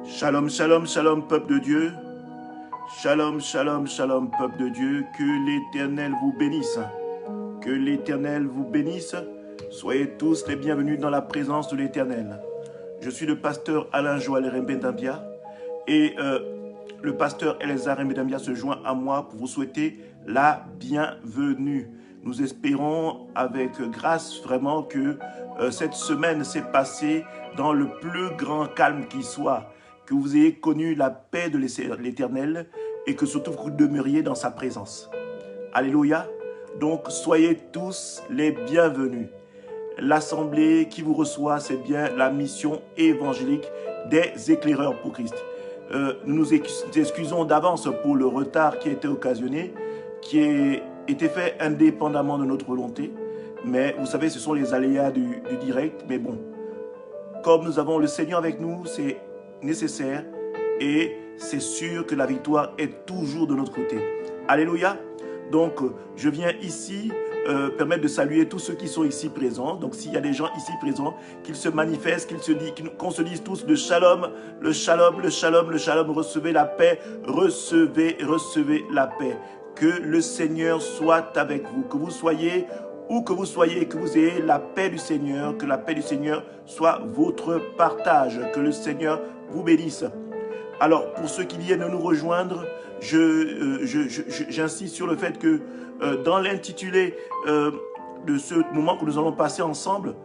Shalom, shalom, shalom, peuple de Dieu. Shalom, shalom, shalom, peuple de Dieu. Que l'Éternel vous bénisse. Que l'Éternel vous bénisse. Soyez tous les bienvenus dans la présence de l'Éternel. Je suis le pasteur Alain Joël Mbendambia et le pasteur Elazar Mbendambia se joint à moi pour vous souhaiter la bienvenue. Nous espérons avec grâce vraiment que cette semaine s'est passée dans le plus grand calme qui soit, que vous ayez connu la paix de l'Éternel et que surtout vous demeuriez dans sa présence. Alléluia. Donc soyez tous les bienvenus. L'assemblée qui vous reçoit, c'est bien la mission évangélique des éclaireurs pour Christ. Nous nous excusons d'avance pour le retard qui a été occasionné, qui a été fait indépendamment de notre volonté. Mais vous savez, ce sont les aléas du direct. Mais bon, comme nous avons le Seigneur avec nous, c'est nécessaire et c'est sûr que la victoire est toujours de notre côté. Alléluia. Donc, je viens ici permettre de saluer tous ceux qui sont ici présents. Donc, s'il y a des gens ici présents, qu'ils se manifestent, qu'on se dise tous le shalom, le shalom, le shalom, le shalom. Recevez la paix, recevez la paix. Que le Seigneur soit avec vous, que vous soyez où que vous soyez, que vous ayez la paix du Seigneur, que la paix du Seigneur soit votre partage, que le Seigneur vous bénisse. Alors, pour ceux qui viennent nous rejoindre, j'insiste sur le fait que dans l'intitulé de ce moment que nous allons passer ensemble,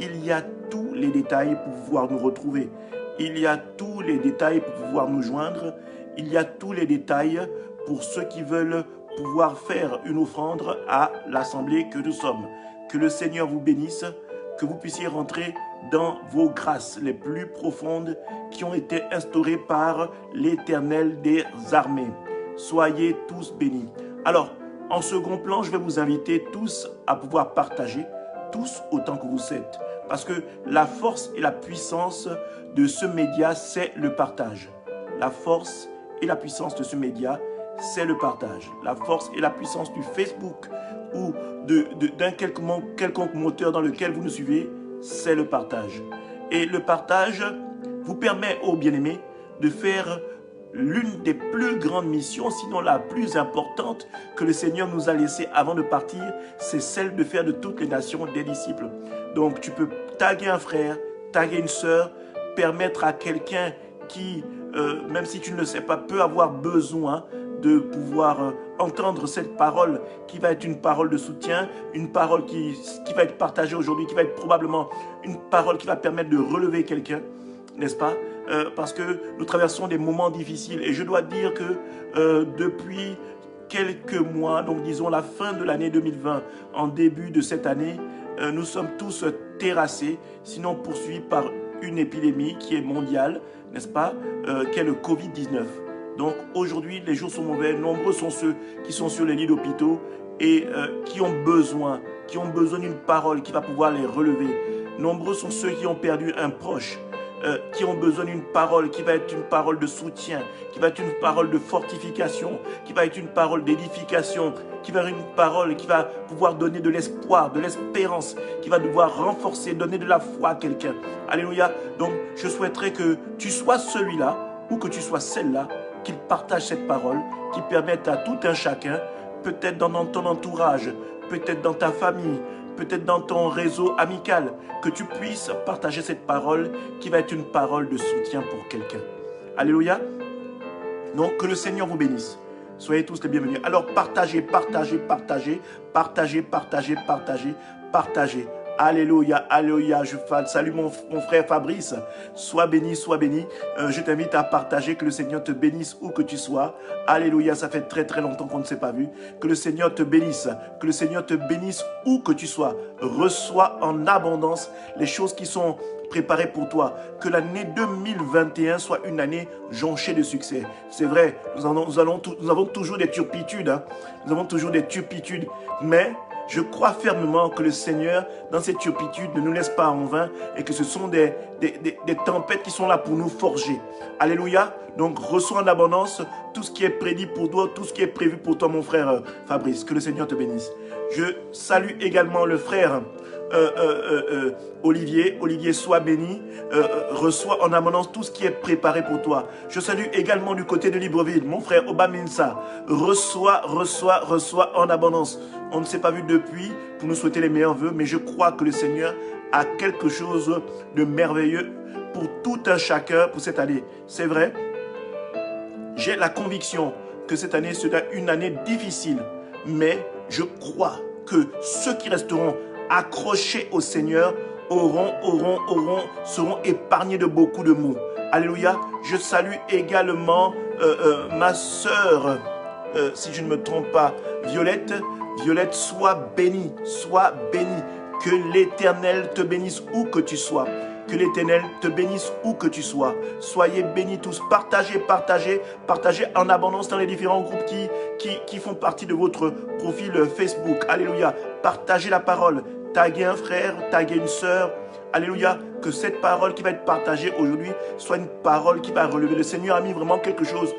il y a tous les détails pour pouvoir nous retrouver. Il y a tous les détails pour pouvoir nous joindre. Il y a tous les détails pour ceux qui veulent pouvoir faire une offrande à l'assemblée que nous sommes. Que le Seigneur vous bénisse, que vous puissiez rentrer dans vos grâces les plus profondes qui ont été instaurées par l'Éternel des armées. Soyez tous bénis. Alors, en second plan, je vais vous inviter tous à pouvoir partager, tous autant que vous êtes. Parce que la force et la puissance de ce média, c'est le partage. La force et la puissance de ce média, c'est le partage. La force et la puissance du Facebook ou d'un quelconque moteur dans lequel vous nous suivez, c'est le partage. Et le partage vous permet, aux bien-aimés, de faire l'une des plus grandes missions, sinon la plus importante que le Seigneur nous a laissée avant de partir, c'est celle de faire de toutes les nations des disciples. Donc tu peux taguer un frère, taguer une sœur, permettre à quelqu'un qui, même si tu ne le sais pas, peut avoir besoin de pouvoir entendre cette parole qui va être une parole de soutien, une parole qui va être partagée aujourd'hui, qui va être probablement une parole qui va permettre de relever quelqu'un, n'est-ce pas? Parce que nous traversons des moments difficiles et je dois dire que depuis quelques mois, donc disons la fin de l'année 2020, en début de cette année, nous sommes tous terrassés, sinon poursuivis par une épidémie qui est mondiale, n'est-ce pas, qui est le Covid-19. Donc aujourd'hui, les jours sont mauvais. Nombreux sont ceux qui sont sur les lits d'hôpitaux et qui ont besoin d'une parole qui va pouvoir les relever. Nombreux sont ceux qui ont perdu un proche, qui ont besoin d'une parole qui va être une parole de soutien, qui va être une parole de fortification, qui va être une parole d'édification, qui va être une parole qui va pouvoir donner de l'espoir, de l'espérance, qui va devoir renforcer, donner de la foi à quelqu'un. Alléluia. Donc je souhaiterais que tu sois celui-là ou que tu sois celle-là qu'il partage cette parole, qui permette à tout un chacun, peut-être dans ton entourage, peut-être dans ta famille, peut-être dans ton réseau amical, que tu puisses partager cette parole qui va être une parole de soutien pour quelqu'un. Alléluia. Donc, que le Seigneur vous bénisse. Soyez tous les bienvenus. Alors, partagez, partagez, partagez, partagez, partagez, partagez, partagez. Alléluia, alléluia, je salue mon frère Fabrice, sois béni, sois béni. Je t'invite à partager, que le Seigneur te bénisse où que tu sois. Alléluia, ça fait très très longtemps qu'on ne s'est pas vu. Que le Seigneur te bénisse, que le Seigneur te bénisse où que tu sois. Reçois en abondance les choses qui sont préparées pour toi. Que l'année 2021 soit une année jonchée de succès. C'est vrai, nous avons toujours des turpitudes, hein. Nous avons toujours des turpitudes, mais je crois fermement que le Seigneur, dans cette turpitude, ne nous laisse pas en vain et que ce sont des tempêtes qui sont là pour nous forger. Alléluia. Donc, reçois en abondance tout ce qui est prédit pour toi, tout ce qui est prévu pour toi, mon frère Fabrice. Que le Seigneur te bénisse. Je salue également le frère Olivier. Olivier, sois béni. Reçois en abondance tout ce qui est préparé pour toi. Je salue également du côté de Libreville, mon frère Obaminsa. Reçois en abondance. On ne s'est pas vu depuis pour nous souhaiter les meilleurs vœux, mais je crois que le Seigneur a quelque chose de merveilleux pour tout un chacun pour cette année. C'est vrai, j'ai la conviction que cette année sera une année difficile, mais je crois que ceux qui resteront accrochés au Seigneur seront épargnés de beaucoup de maux. Alléluia. Je salue également ma sœur, si je ne me trompe pas, Violette. Violette, sois bénie, sois bénie. Que l'Éternel te bénisse où que tu sois. Que l'Éternel te bénisse où que tu sois. Soyez bénis tous. Partagez en abondance dans les différents groupes qui font partie de votre profil Facebook. Alléluia. Partagez la parole. Taguez un frère, taguez une sœur. Alléluia. Que cette parole qui va être partagée aujourd'hui soit une parole qui va relever. Le Seigneur a mis vraiment quelque chose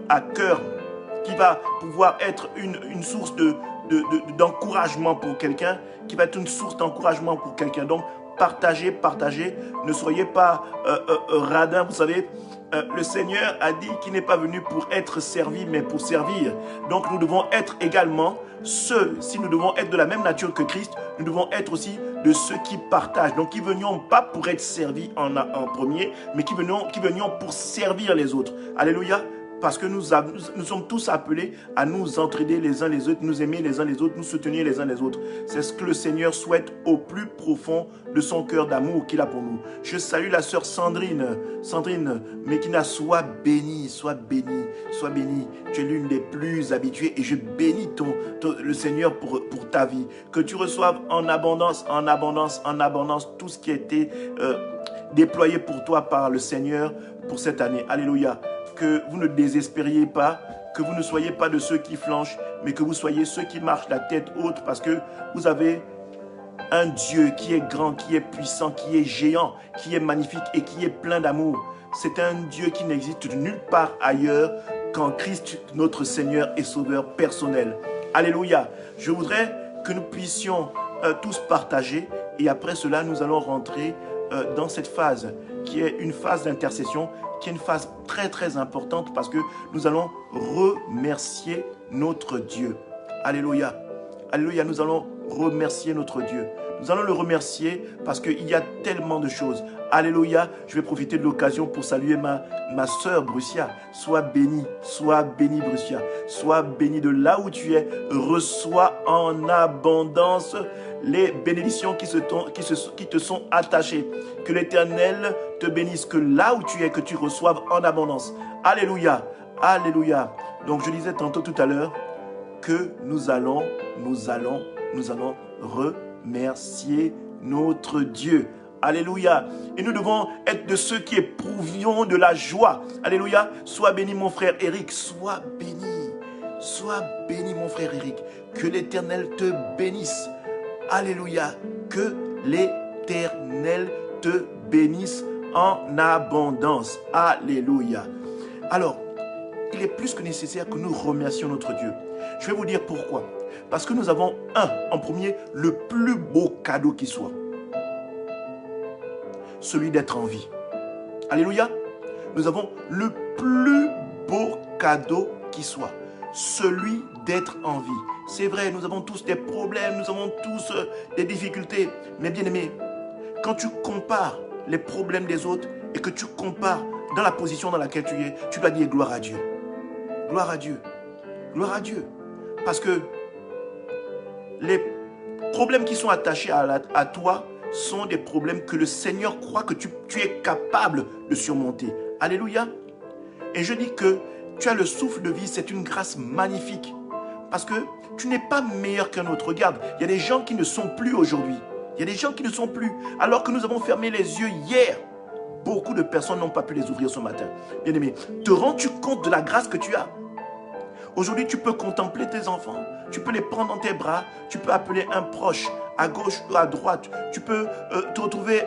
à cœur qui va pouvoir être une source d'encouragement pour quelqu'un, qui va être une source d'encouragement pour quelqu'un. Donc, partagez. Ne soyez pas radins. Vous savez, le Seigneur a dit qu'il n'est pas venu pour être servi, mais pour servir. Donc, nous devons être également si nous devons être de la même nature que Christ, nous devons être aussi de ceux qui partagent. Donc, qui venions pas pour être servis en premier, mais qui venions pour servir les autres. Alléluia. Parce que nous sommes tous appelés à nous entraider les uns les autres, nous aimer les uns les autres, nous soutenir les uns les autres. C'est ce que le Seigneur souhaite au plus profond de son cœur d'amour qu'il a pour nous. Je salue la sœur Sandrine. Sandrine, Mekina, sois bénie. Tu es l'une des plus habituées et je bénis le Seigneur pour ta vie. Que tu reçoives en abondance tout ce qui a été déployé pour toi par le Seigneur pour cette année. Alléluia. Que vous ne désespériez pas, que vous ne soyez pas de ceux qui flanchent, mais que vous soyez ceux qui marchent la tête haute parce que vous avez un Dieu qui est grand, qui est puissant, qui est géant, qui est magnifique et qui est plein d'amour. C'est un Dieu qui n'existe nulle part ailleurs qu'en Christ, notre Seigneur et Sauveur personnel. Alléluia. Je voudrais que nous puissions tous partager et après cela, nous allons rentrer dans cette phase qui est une phase d'intercession, qui est une phase très très importante parce que nous allons remercier notre Dieu. Alléluia. Alléluia, nous allons remercier notre Dieu. Nous allons le remercier parce qu'il y a tellement de choses. Alléluia, je vais profiter de l'occasion pour saluer ma sœur Brucia. Sois bénie Brucia. Sois bénie de là où tu es. Reçois en abondance les bénédictions qui te sont attachées. Que l'Éternel te bénisse, que là où tu es, que tu reçoives en abondance. Alléluia, alléluia. Donc je disais tantôt tout à l'heure que nous allons remercier notre Dieu. Alléluia. Et nous devons être de ceux qui éprouvions de la joie. Alléluia. Sois béni mon frère Eric. Sois béni. Sois béni mon frère Eric. Que l'Éternel te bénisse. Alléluia. Que l'Éternel te bénisse en abondance. Alléluia. Alors, il est plus que nécessaire que nous remercions notre Dieu. Je vais vous dire pourquoi. Parce que nous avons en premier, le plus beau cadeau qui soit. Celui d'être en vie. Alléluia. Nous avons le plus beau cadeau qui soit. Celui d'être en vie. C'est vrai, nous avons tous des problèmes, nous avons tous des difficultés. Mais bien aimé, quand tu compares les problèmes des autres et que tu compares dans la position dans laquelle tu es, tu dois dire gloire à Dieu. Gloire à Dieu. Gloire à Dieu. Parce que les problèmes qui sont attachés à toi sont des problèmes que le Seigneur croit que tu es capable de surmonter. Alléluia. Et je dis que tu as le souffle de vie, c'est une grâce magnifique. Parce que tu n'es pas meilleur qu'un autre. Regarde, il y a des gens qui ne sont plus aujourd'hui. Il y a des gens qui ne sont plus. Alors que nous avons fermé les yeux hier, beaucoup de personnes n'ont pas pu les ouvrir ce matin. Bien-aimé, te rends-tu compte de la grâce que tu as? Aujourd'hui, tu peux contempler tes enfants, tu peux les prendre dans tes bras, tu peux appeler un proche à gauche ou à droite. Tu peux te retrouver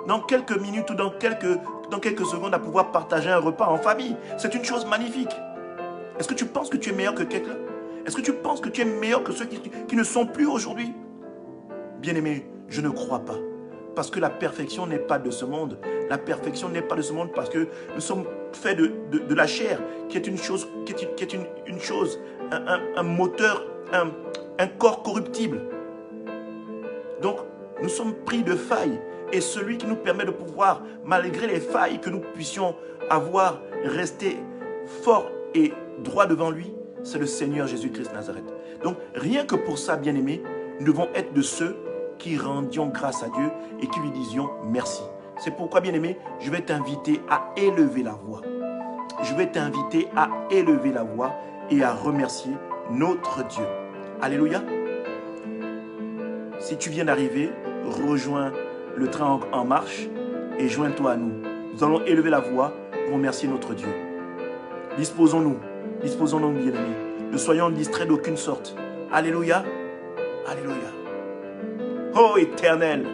dans quelques minutes ou dans quelques secondes à pouvoir partager un repas en famille. C'est une chose magnifique. Est-ce que tu penses que tu es meilleur que quelqu'un? Est-ce que tu penses que tu es meilleur que ceux qui ne sont plus aujourd'hui? Bien-aimé, je ne crois pas. Parce que la perfection n'est pas de ce monde. La perfection n'est pas de ce monde parce que nous sommes faits de la chair, qui est une chose, un moteur, un corps corruptible. Donc, nous sommes pris de failles. Et celui qui nous permet de pouvoir, malgré les failles que nous puissions avoir, rester fort et droit devant lui, c'est le Seigneur Jésus-Christ Nazareth. Donc, rien que pour ça, bien-aimés, nous devons être de ceux qui rendions grâce à Dieu et qui lui disions merci. C'est pourquoi, bien-aimé, je vais t'inviter à élever la voix. Je vais t'inviter à élever la voix et à remercier notre Dieu. Alléluia. Si tu viens d'arriver, rejoins le train en marche et joins-toi à nous. Nous allons élever la voix pour remercier notre Dieu. Disposons-nous, bien-aimés. Ne soyons distraits d'aucune sorte. Alléluia. Alléluia. Oh Éternel,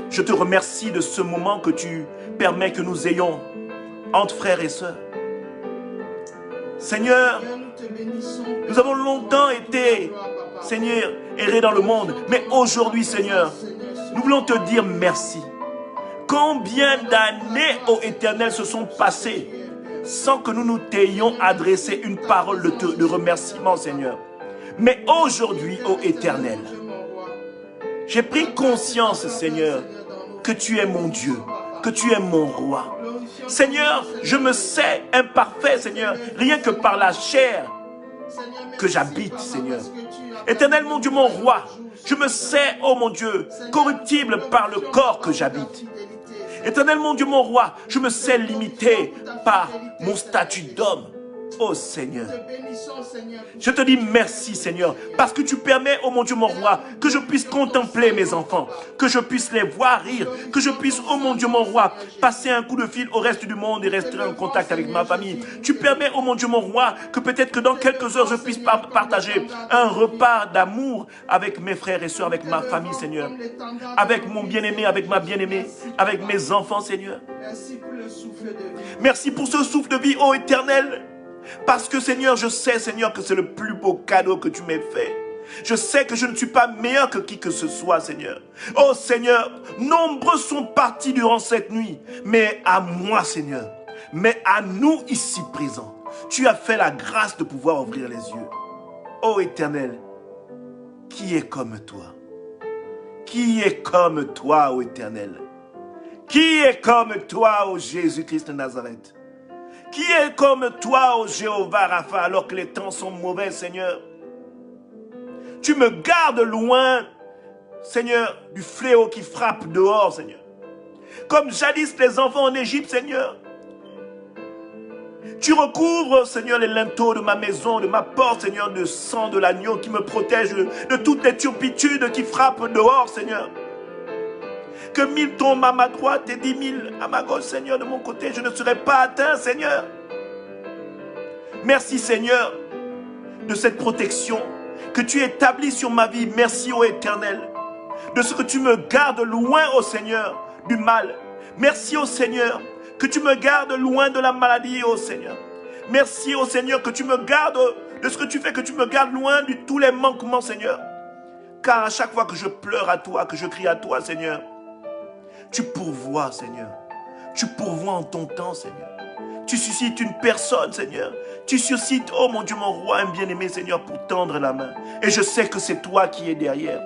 je te remercie de ce moment que tu permets que nous ayons entre frères et sœurs. Seigneur, nous avons longtemps été, Seigneur, errés dans le monde, mais aujourd'hui, Seigneur, nous voulons te dire merci. Combien d'années, ô Éternel, se sont passées sans que nous nous t'ayons adressé une parole de remerciement, Seigneur. Mais aujourd'hui, ô Éternel, j'ai pris conscience, Seigneur, que tu es mon Dieu, que tu es mon roi. Seigneur, je me sais imparfait, Seigneur, rien que par la chair que j'habite, Seigneur. Éternel, mon Dieu, mon roi, je me sais, oh mon Dieu, corruptible par le corps que j'habite. Éternel, mon Dieu, mon roi, je me sais limité par mon statut d'homme. Oh Seigneur, je te dis merci Seigneur, parce que tu permets, oh mon Dieu, mon roi, que je puisse contempler mes enfants, que je puisse les voir rire, que je puisse, oh mon Dieu, mon roi, passer un coup de fil au reste du monde et rester en contact avec ma famille. Tu permets, oh mon Dieu, mon roi, que peut-être que dans quelques heures, je puisse partager un repas d'amour avec mes frères et sœurs, avec ma famille, Seigneur, avec mon bien-aimé, avec ma bien-aimée, avec mes enfants, Seigneur. Merci pour ce souffle de vie, oh Éternel. Parce que Seigneur, je sais Seigneur que c'est le plus beau cadeau que tu m'aies fait. Je sais que je ne suis pas meilleur que qui que ce soit Seigneur. Oh Seigneur, nombreux sont partis durant cette nuit. Mais à moi Seigneur, mais à nous ici présents, tu as fait la grâce de pouvoir ouvrir les yeux. Oh Éternel, qui est comme toi? Qui est comme toi, ô Éternel? Qui est comme toi, ô Jésus-Christ de Nazareth? Qui est comme toi, ô Jéhovah Rapha, alors que les temps sont mauvais, Seigneur? Tu me gardes loin, Seigneur, du fléau qui frappe dehors, Seigneur. Comme jadis les enfants en Égypte, Seigneur. Tu recouvres, Seigneur, les linteaux de ma maison, de ma porte, Seigneur, de sang de l'agneau qui me protège de toutes les turpitudes qui frappent dehors, Seigneur. Que 1000 tombent à ma droite et 10 000 à ma gauche, Seigneur, de mon côté, je ne serai pas atteint, Seigneur. Merci, Seigneur, de cette protection que tu établis sur ma vie. Merci, ô Éternel, de ce que tu me gardes loin, ô Seigneur, du mal. Merci, ô Seigneur, que tu me gardes loin de la maladie, ô Seigneur. Merci, ô Seigneur, que tu me gardes de ce que tu fais, que tu me gardes loin de tous les manquements, Seigneur. Car à chaque fois que je pleure à toi, que je crie à toi, Seigneur, tu pourvois, Seigneur. Tu pourvois en ton temps, Seigneur. Tu suscites une personne, Seigneur. Tu suscites, oh mon Dieu, mon roi, un bien-aimé, Seigneur, pour tendre la main. Et je sais que c'est toi qui es derrière.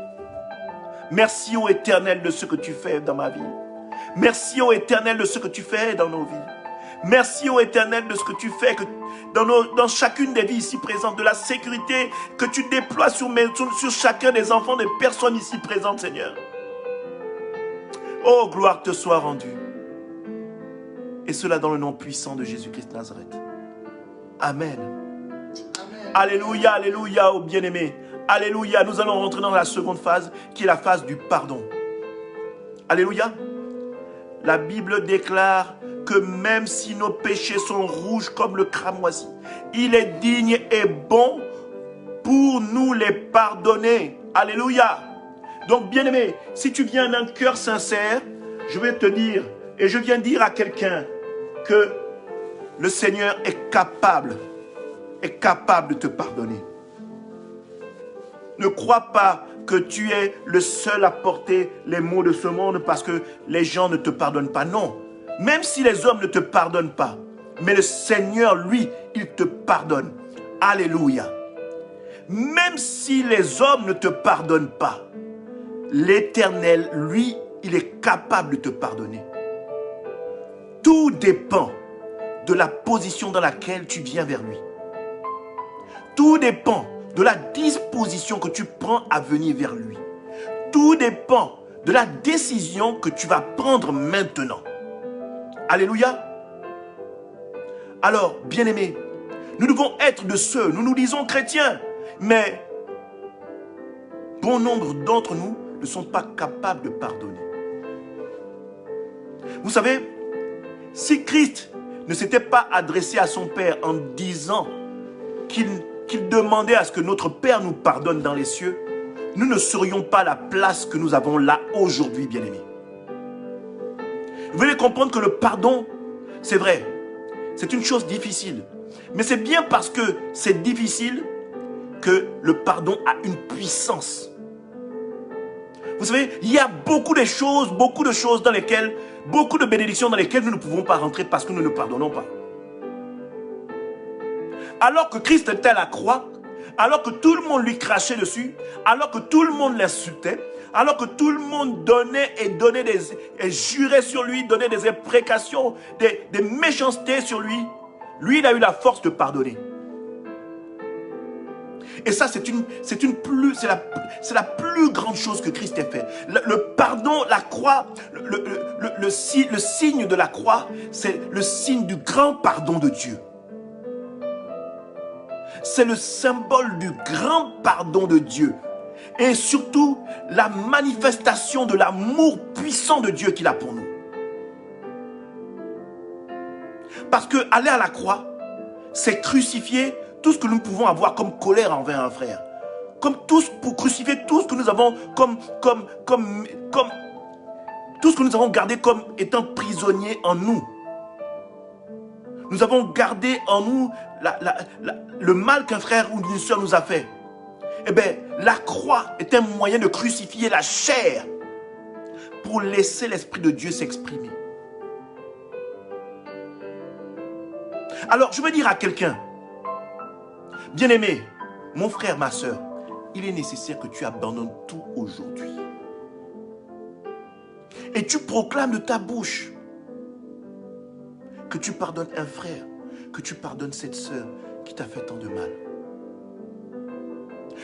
Merci, ô Éternel, de ce que tu fais dans ma vie. Merci, ô Éternel, de ce que tu fais dans nos vies. Merci, ô Éternel, de ce que tu fais dans chacune des vies ici présentes, de la sécurité que tu déploies sur chacun des enfants, des personnes ici présentes, Seigneur. Oh, gloire te soit rendue. Et cela dans le nom puissant de Jésus-Christ Nazareth. Amen. Amen. Alléluia, alléluia, ô bien-aimé. Alléluia, nous allons rentrer dans la seconde phase, qui est la phase du pardon. Alléluia. La Bible déclare que même si nos péchés sont rouges comme le cramoisi, il est digne et bon pour nous les pardonner. Alléluia. Donc, bien-aimé, si tu viens d'un cœur sincère, je vais te dire, et je viens dire à quelqu'un que le Seigneur est capable est capable de te pardonner. Ne crois pas que tu es le seul à porter les maux de ce monde parce que les gens ne te pardonnent pas. Non, même si les hommes ne te pardonnent pas, mais le Seigneur, lui, il te pardonne. Alléluia. Même si les hommes ne te pardonnent pas, l'Éternel, lui, il est capable de te pardonner. Tout dépend de la position dans laquelle tu viens vers lui. Tout dépend de la disposition que tu prends à venir vers lui. Tout dépend de la décision que tu vas prendre maintenant. Alléluia. Alors, bien-aimés, nous devons être de ceux, nous nous disons chrétiens, mais bon nombre d'entre nous ne sont pas capables de pardonner. Vous savez, si Christ ne s'était pas adressé à son Père en disant qu'il demandait à ce que notre Père nous pardonne dans les cieux, nous ne serions pas la place que nous avons là aujourd'hui, bien-aimés. Vous voulez comprendre que le pardon, c'est vrai, c'est une chose difficile. Mais c'est bien parce que c'est difficile que le pardon a une puissance. Vous savez, il y a beaucoup de choses dans lesquelles, beaucoup de bénédictions dans lesquelles nous ne pouvons pas rentrer parce que nous ne pardonnons pas. Alors que Christ était à la croix, alors que tout le monde lui crachait dessus, alors que tout le monde l'insultait, alors que tout le monde donnait et jurait sur lui, donnait des imprécations, des méchancetés sur lui, lui, il a eu la force de pardonner. Et ça, c'est la plus grande chose que Christ ait fait. Le pardon, la croix, le signe de la croix, c'est le signe du grand pardon de Dieu. C'est le symbole du grand pardon de Dieu. Et surtout, la manifestation de l'amour puissant de Dieu qu'il a pour nous. Parce que aller à la croix, c'est crucifier tout ce que nous pouvons avoir comme colère envers un frère. Pour crucifier tout ce que nous avons tout ce que nous avons gardé comme étant prisonnier en nous. Nous avons gardé en nous le mal qu'un frère ou une soeur nous a fait. Eh bien, la croix est un moyen de crucifier la chair pour laisser l'Esprit de Dieu s'exprimer. Alors, je veux dire à quelqu'un, bien-aimé, mon frère, ma soeur, il est nécessaire que tu abandonnes tout aujourd'hui. Et tu proclames de ta bouche que tu pardonnes un frère, que tu pardonnes cette soeur qui t'a fait tant de mal.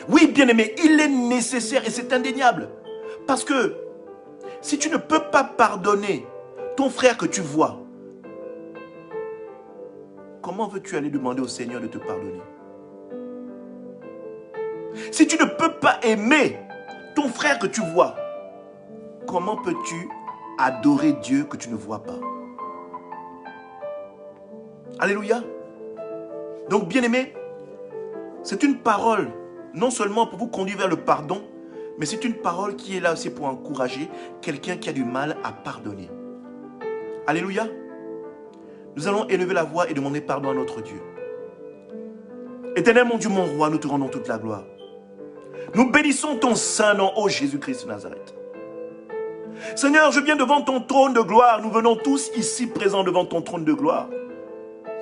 Oui, bien-aimé, il est nécessaire et c'est indéniable. Parce que si tu ne peux pas pardonner ton frère que tu vois, comment veux-tu aller demander au Seigneur de te pardonner? Si tu ne peux pas aimer ton frère que tu vois, comment peux-tu adorer Dieu que tu ne vois pas? Alléluia. Donc, bien-aimé, c'est une parole, non seulement pour vous conduire vers le pardon, mais c'est une parole qui est là aussi pour encourager quelqu'un qui a du mal à pardonner. Alléluia. Nous allons élever la voix et demander pardon à notre Dieu. Éternel mon Dieu, mon roi, nous te rendons toute la gloire. Nous bénissons ton saint nom, ô Jésus-Christ de Nazareth. Seigneur, je viens devant ton trône de gloire. Nous venons tous ici présents devant ton trône de gloire.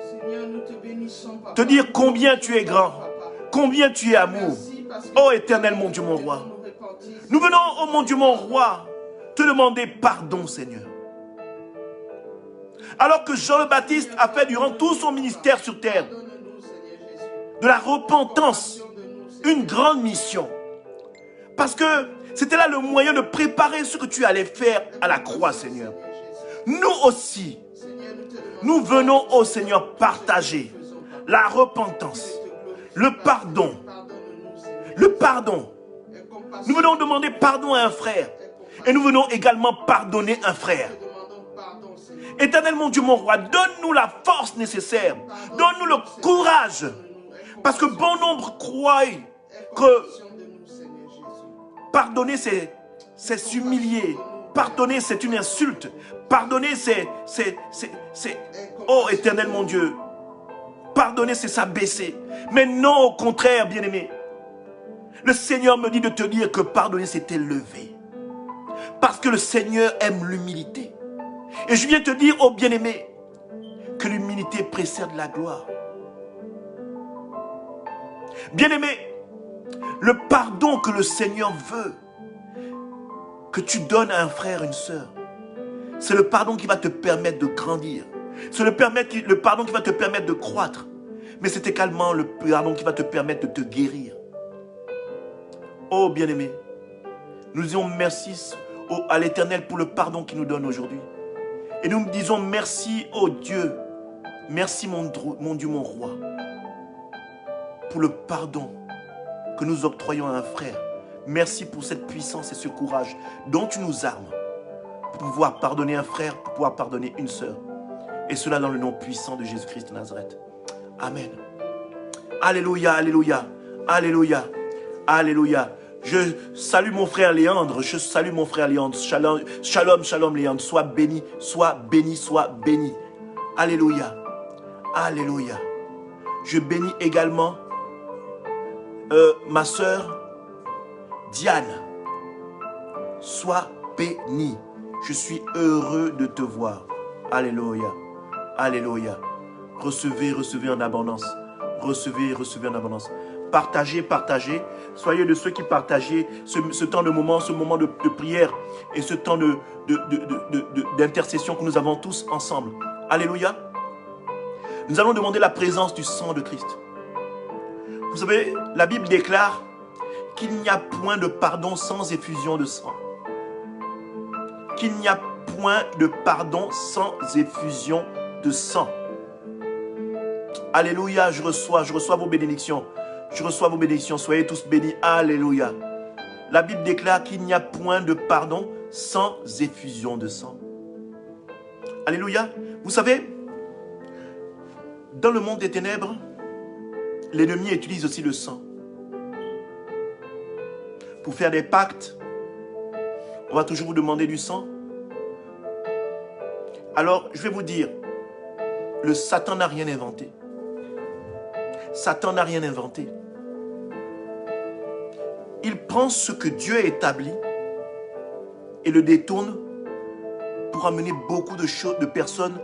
Seigneur, nous te bénissons, Papa. Te dire combien tu es grand, combien tu es amour. Ô éternel mon Dieu, mon roi. Nous venons, ô mon Dieu, mon roi, te demander pardon, Seigneur. Alors que Jean le Baptiste a fait durant tout son ministère sur terre de la repentance une grande mission. Parce que c'était là le moyen de préparer ce que tu allais faire à la croix, Seigneur. Nous aussi, nous venons au Seigneur partager la repentance, le pardon. Le pardon. Nous venons demander pardon à un frère. Et nous venons également pardonner un frère. Éternel mon Dieu, mon roi, donne-nous la force nécessaire. Donne-nous le courage. Parce que bon nombre croient que pardonner, c'est s'humilier. Pardonner, c'est une insulte. Pardonner, c'est... Oh, éternel mon Dieu. pardonner, c'est s'abaisser. Mais non, au contraire, bien-aimé. Le Seigneur me dit de te dire que pardonner, c'est élever. Parce que le Seigneur aime l'humilité. Et je viens te dire, oh bien-aimé, que l'humilité précède la gloire. Bien-aimé, le pardon que le Seigneur veut que tu donnes à un frère, une sœur, c'est le pardon qui va te permettre de grandir. C'est le pardon qui va te permettre de croître. Mais c'est également le pardon qui va te permettre de te guérir. Oh bien-aimé, nous disons merci à l'Éternel pour le pardon qu'il nous donne aujourd'hui. Et nous disons merci, oh Dieu, merci mon Dieu, mon roi, pour le pardon que nous octroyons à un frère. Merci pour cette puissance et ce courage dont tu nous armes pour pouvoir pardonner un frère, pour pouvoir pardonner une sœur. Et cela dans le nom puissant de Jésus-Christ de Nazareth. Amen. Alléluia, alléluia, alléluia, alléluia. Je salue mon frère Léandre, je salue mon frère Léandre. Shalom, shalom, shalom Léandre. Sois béni, sois béni, sois béni. Alléluia, alléluia. Je bénis également ma sœur Diane. Sois béni. Je suis heureux de te voir. Alléluia, alléluia. Recevez, recevez en abondance. Recevez, recevez en abondance. Partagez, partagez. Soyez de ceux qui partagez ce temps de moment, ce moment de prière et ce temps d'intercession que nous avons tous ensemble. Alléluia. Nous allons demander la présence du sang de Christ. Vous savez, la Bible déclare qu'il n'y a point de pardon sans effusion de sang. Qu'il n'y a point de pardon sans effusion de sang. Alléluia, je reçois vos bénédictions. Je reçois vos bénédictions. Soyez tous bénis. Alléluia. La Bible déclare qu'il n'y a point de pardon sans effusion de sang. Alléluia. Vous savez, dans le monde des ténèbres, l'ennemi utilise aussi le sang. Pour faire des pactes, on va toujours vous demander du sang. Alors, je vais vous dire, le Satan n'a rien inventé. Satan n'a rien inventé. Il prend ce que Dieu a établi et le détourne pour amener beaucoup de personnes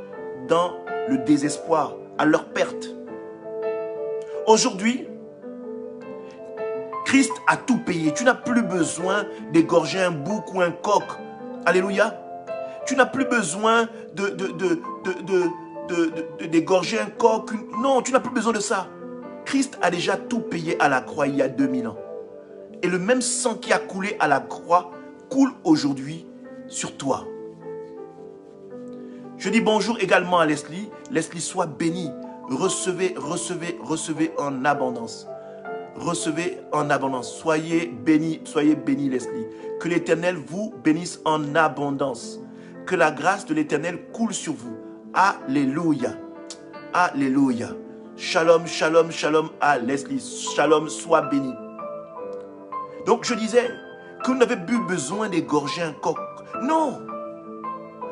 dans le désespoir, à leur perte. Aujourd'hui, Christ a tout payé. Tu n'as plus besoin d'égorger un bouc ou un coq. Alléluia. Tu n'as plus besoin d'égorger un coq. Non, tu n'as plus besoin de ça. Christ a déjà tout payé à la croix il y a 2000 ans. Et le même sang qui a coulé à la croix coule aujourd'hui sur toi. Je dis bonjour également à Leslie. Leslie, sois bénie. Recevez, recevez, recevez en abondance. Recevez en abondance. Soyez bénis, Leslie. Que l'Éternel vous bénisse en abondance. Que la grâce de l'Éternel coule sur vous. Alléluia. Alléluia. Shalom, shalom, shalom à Leslie. Shalom, sois béni. Donc je disais que vous n'avez plus besoin d'égorger un coq. Non.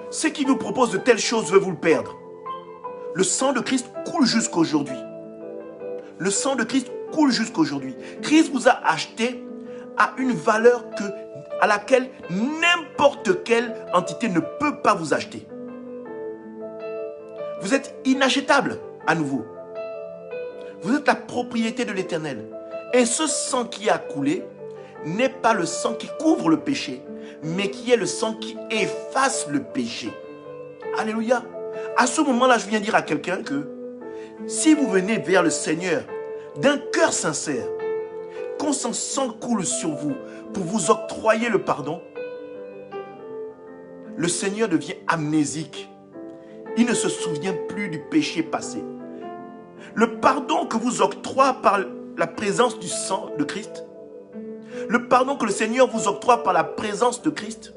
Ceux qui vous proposent de telles choses veulent vous le perdre. Le sang de Christ coule jusqu'aujourd'hui. Le sang de Christ coule jusqu'aujourd'hui. Christ vous a acheté à une valeur à laquelle n'importe quelle entité ne peut pas vous acheter. Vous êtes inachetable à nouveau. Vous êtes la propriété de l'Éternel. Et ce sang qui a coulé n'est pas le sang qui couvre le péché, mais qui est le sang qui efface le péché. Alléluia. À ce moment-là, je viens dire à quelqu'un que si vous venez vers le Seigneur d'un cœur sincère, quand son sang coule sur vous pour vous octroyer le pardon, le Seigneur devient amnésique. Il ne se souvient plus du péché passé. Le pardon que vous octroie par la présence du sang de Christ, le pardon que le Seigneur vous octroie par la présence de Christ,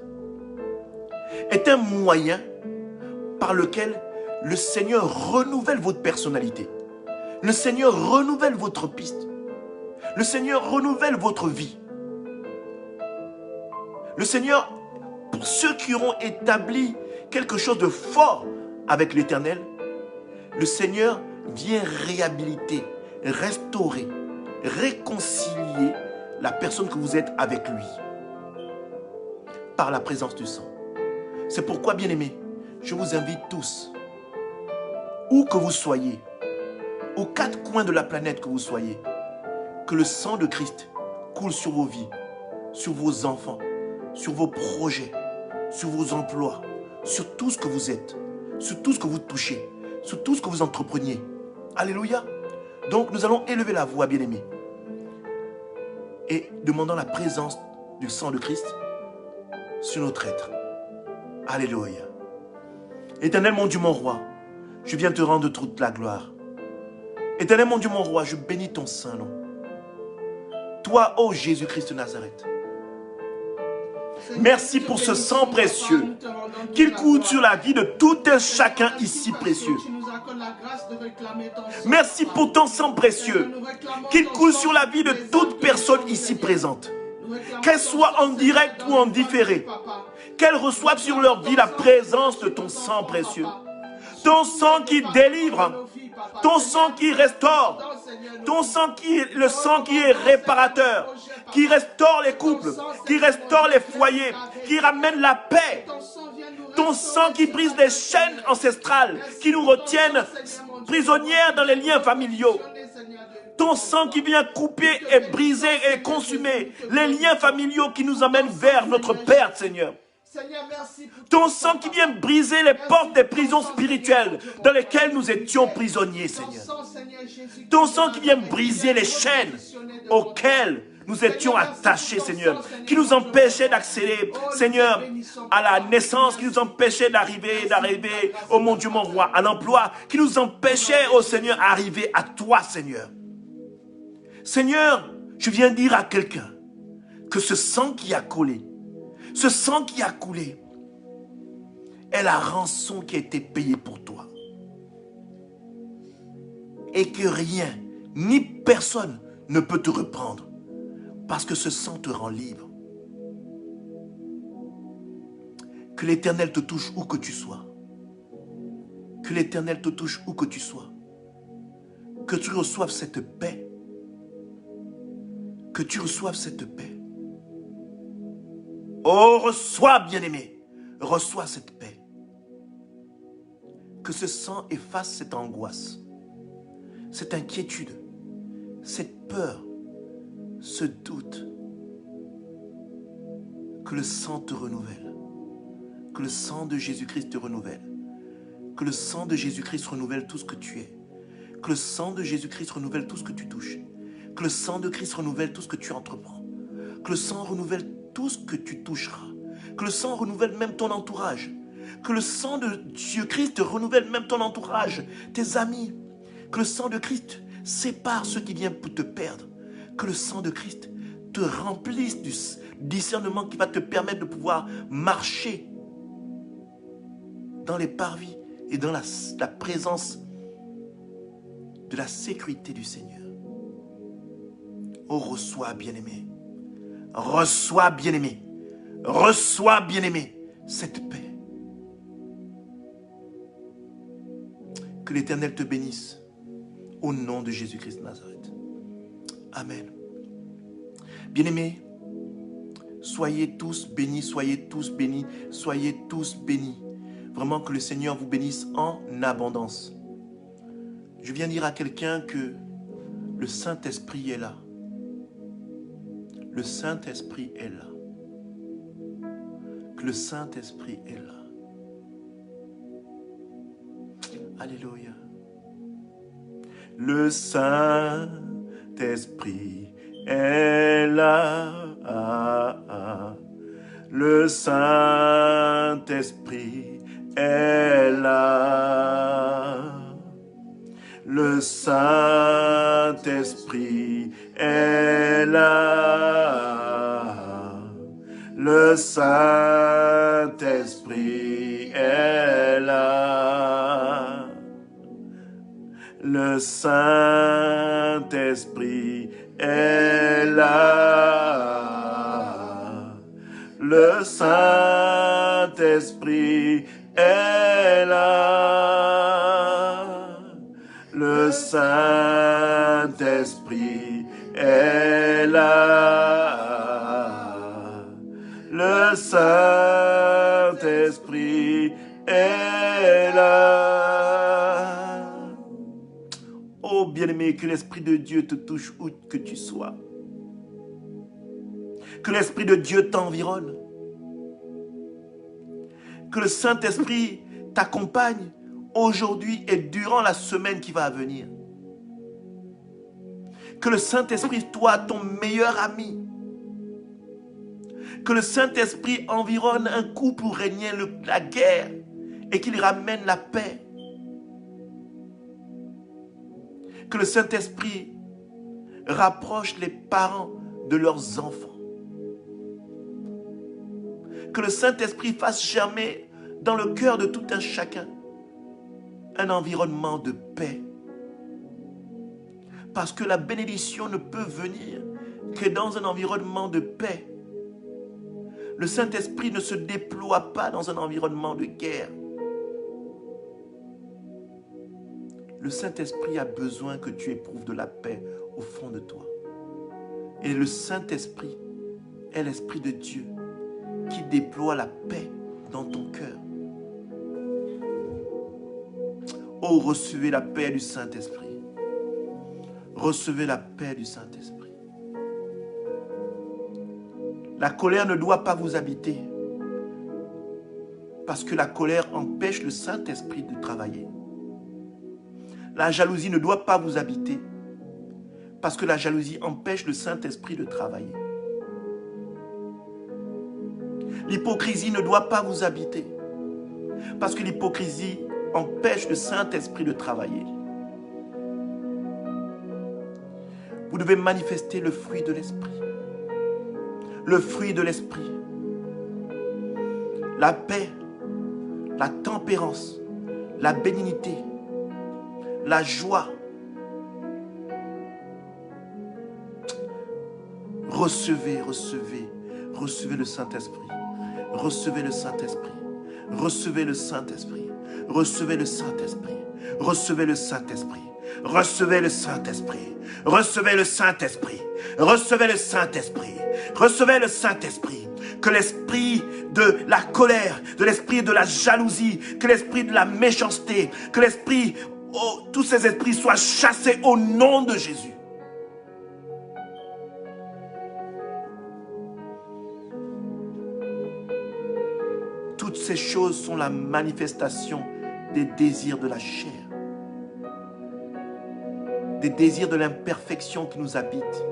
est un moyen par lequel le Seigneur renouvelle votre personnalité. Le Seigneur renouvelle votre piste. Le Seigneur renouvelle votre vie. Le Seigneur, pour ceux qui auront établi quelque chose de fort avec l'Éternel, le Seigneur vient réhabiliter, restaurer, réconcilier la personne que vous êtes avec lui par la présence du sang. C'est pourquoi, bien-aimés, je vous invite tous, où que vous soyez, aux quatre coins de la planète que vous soyez, que le sang de Christ coule sur vos vies, sur vos enfants, sur vos projets, sur vos emplois, sur tout ce que vous êtes, sur tout ce que vous touchez, sur tout ce que vous entrepreniez. Alléluia. Donc nous allons élever la voix, bien-aimés, et demandant la présence du sang de Christ sur notre être. Alléluia. Éternel mon Dieu, mon roi, je viens te rendre toute la gloire. Éternel mon Dieu, mon roi, je bénis ton saint nom. Toi, ô Jésus-Christ de Nazareth, merci pour ce sang précieux qu'il coule sur la vie de tout un chacun ici précieux. Merci pour ton sang précieux qu'il coule sur la vie de toute personne ici présente. Qu'elle soit en direct ou en différé, qu'elle reçoive sur leur vie la présence de ton sang précieux. Ton sang qui délivre, ton sang qui restaure, ton sang qui est le sang qui est réparateur, qui restaure les couples, qui restaure les foyers, qui ramène la paix. Ton sang qui brise les chaînes ancestrales, qui nous retiennent prisonnières dans les liens familiaux. Ton sang qui vient couper et briser et consumer les liens familiaux qui nous amènent vers notre Père, Seigneur. Ton sang qui vient briser les portes des prisons spirituelles dans lesquelles nous étions prisonniers, Seigneur. Ton sang qui vient briser les chaînes auxquelles nous étions attachés, Seigneur, qui nous empêchait d'accéder, Seigneur, à la naissance, qui nous empêchait d'arriver, oh mon Dieu, mon roi, à l'emploi, qui nous empêchait, oh Seigneur, d'arriver à toi, Seigneur. Seigneur, je viens dire à quelqu'un que ce sang qui a coulé, ce sang qui a coulé est la rançon qui a été payée pour toi. Et que rien, ni personne ne peut te reprendre. Parce que ce sang te rend libre. Que l'Éternel te touche où que tu sois. Que l'Éternel te touche où que tu sois. Que tu reçoives cette paix. Que tu reçoives cette paix. Oh, reçois, bien-aimé. Reçois cette paix. Que ce sang efface cette angoisse, cette inquiétude, cette peur, ce doute. Que le sang te renouvelle. Que le sang de Jésus-Christ te renouvelle. Que le sang de Jésus-Christ renouvelle tout ce que tu es. Que le sang de Jésus-Christ renouvelle tout ce que tu touches. Que le sang de Christ renouvelle tout ce que tu entreprends. Que le sang renouvelle tout ce que tu toucheras. Que le sang renouvelle même ton entourage. Que le sang de Jésus-Christ renouvelle même ton entourage, tes amis. Que le sang de Christ sépare ceux qui viennent pour te perdre. Que le sang de Christ te remplisse du discernement qui va te permettre de pouvoir marcher dans les parvis et dans la présence de la sécurité du Seigneur. Oh, reçois, bien-aimé. Reçois, bien-aimé. Reçois, bien-aimé, cette paix. Que l'Éternel te bénisse au nom de Jésus-Christ de Nazareth. Amen. Bien-aimés, soyez tous bénis, soyez tous bénis, soyez tous bénis. Vraiment que le Seigneur vous bénisse en abondance. Je viens dire à quelqu'un que le Saint-Esprit est là. Le Saint-Esprit est là. Que le Saint-Esprit est là. Alléluia. Le Saint-Esprit est là. Le Saint-Esprit est là. Le Saint-Esprit est là. Le Saint-Esprit est là. Le Saint-Esprit est là. Le Saint-Esprit est là. Le Saint-Esprit est là. Le Saint-Esprit est là. Oh bien-aimé, que l'Esprit de Dieu te touche où que tu sois. Que l'Esprit de Dieu t'environne. Que le Saint-Esprit t'accompagne aujourd'hui et durant la semaine qui va venir. Que le Saint-Esprit soit ton meilleur ami. Que le Saint-Esprit environne un couple où régnait la guerre et qu'il ramène la paix. Que le Saint-Esprit rapproche les parents de leurs enfants. Que le Saint-Esprit fasse germer dans le cœur de tout un chacun un environnement de paix. Parce que la bénédiction ne peut venir que dans un environnement de paix. Le Saint-Esprit ne se déploie pas dans un environnement de guerre. Le Saint-Esprit a besoin que tu éprouves de la paix au fond de toi. Et le Saint-Esprit est l'Esprit de Dieu qui déploie la paix dans ton cœur. Oh, recevez la paix du Saint-Esprit. Recevez la paix du Saint-Esprit. La colère ne doit pas vous habiter. Parce que la colère empêche le Saint-Esprit de travailler. La jalousie ne doit pas vous habiter. Parce que la jalousie empêche le Saint-Esprit de travailler. L'hypocrisie ne doit pas vous habiter. Parce que l'hypocrisie empêche le Saint-Esprit de travailler. Vous devez manifester le fruit de l'Esprit. Le fruit de l'Esprit. La paix, la tempérance, la bénignité, la joie. Recevez, recevez, recevez le Saint-Esprit. Recevez le Saint-Esprit. Recevez le Saint-Esprit. Recevez le Saint-Esprit. Recevez le Saint-Esprit. Recevez le Saint-Esprit. Recevez le Saint-Esprit. Recevez le Saint-Esprit. Recevez le Saint-Esprit. Que l'esprit de la colère, de l'esprit de la jalousie, que l'esprit de la méchanceté, que l'esprit, oh, tous ces esprits soient chassés au nom de Jésus. Toutes ces choses sont la manifestation des désirs de la chair, des désirs de l'imperfection qui nous habitent.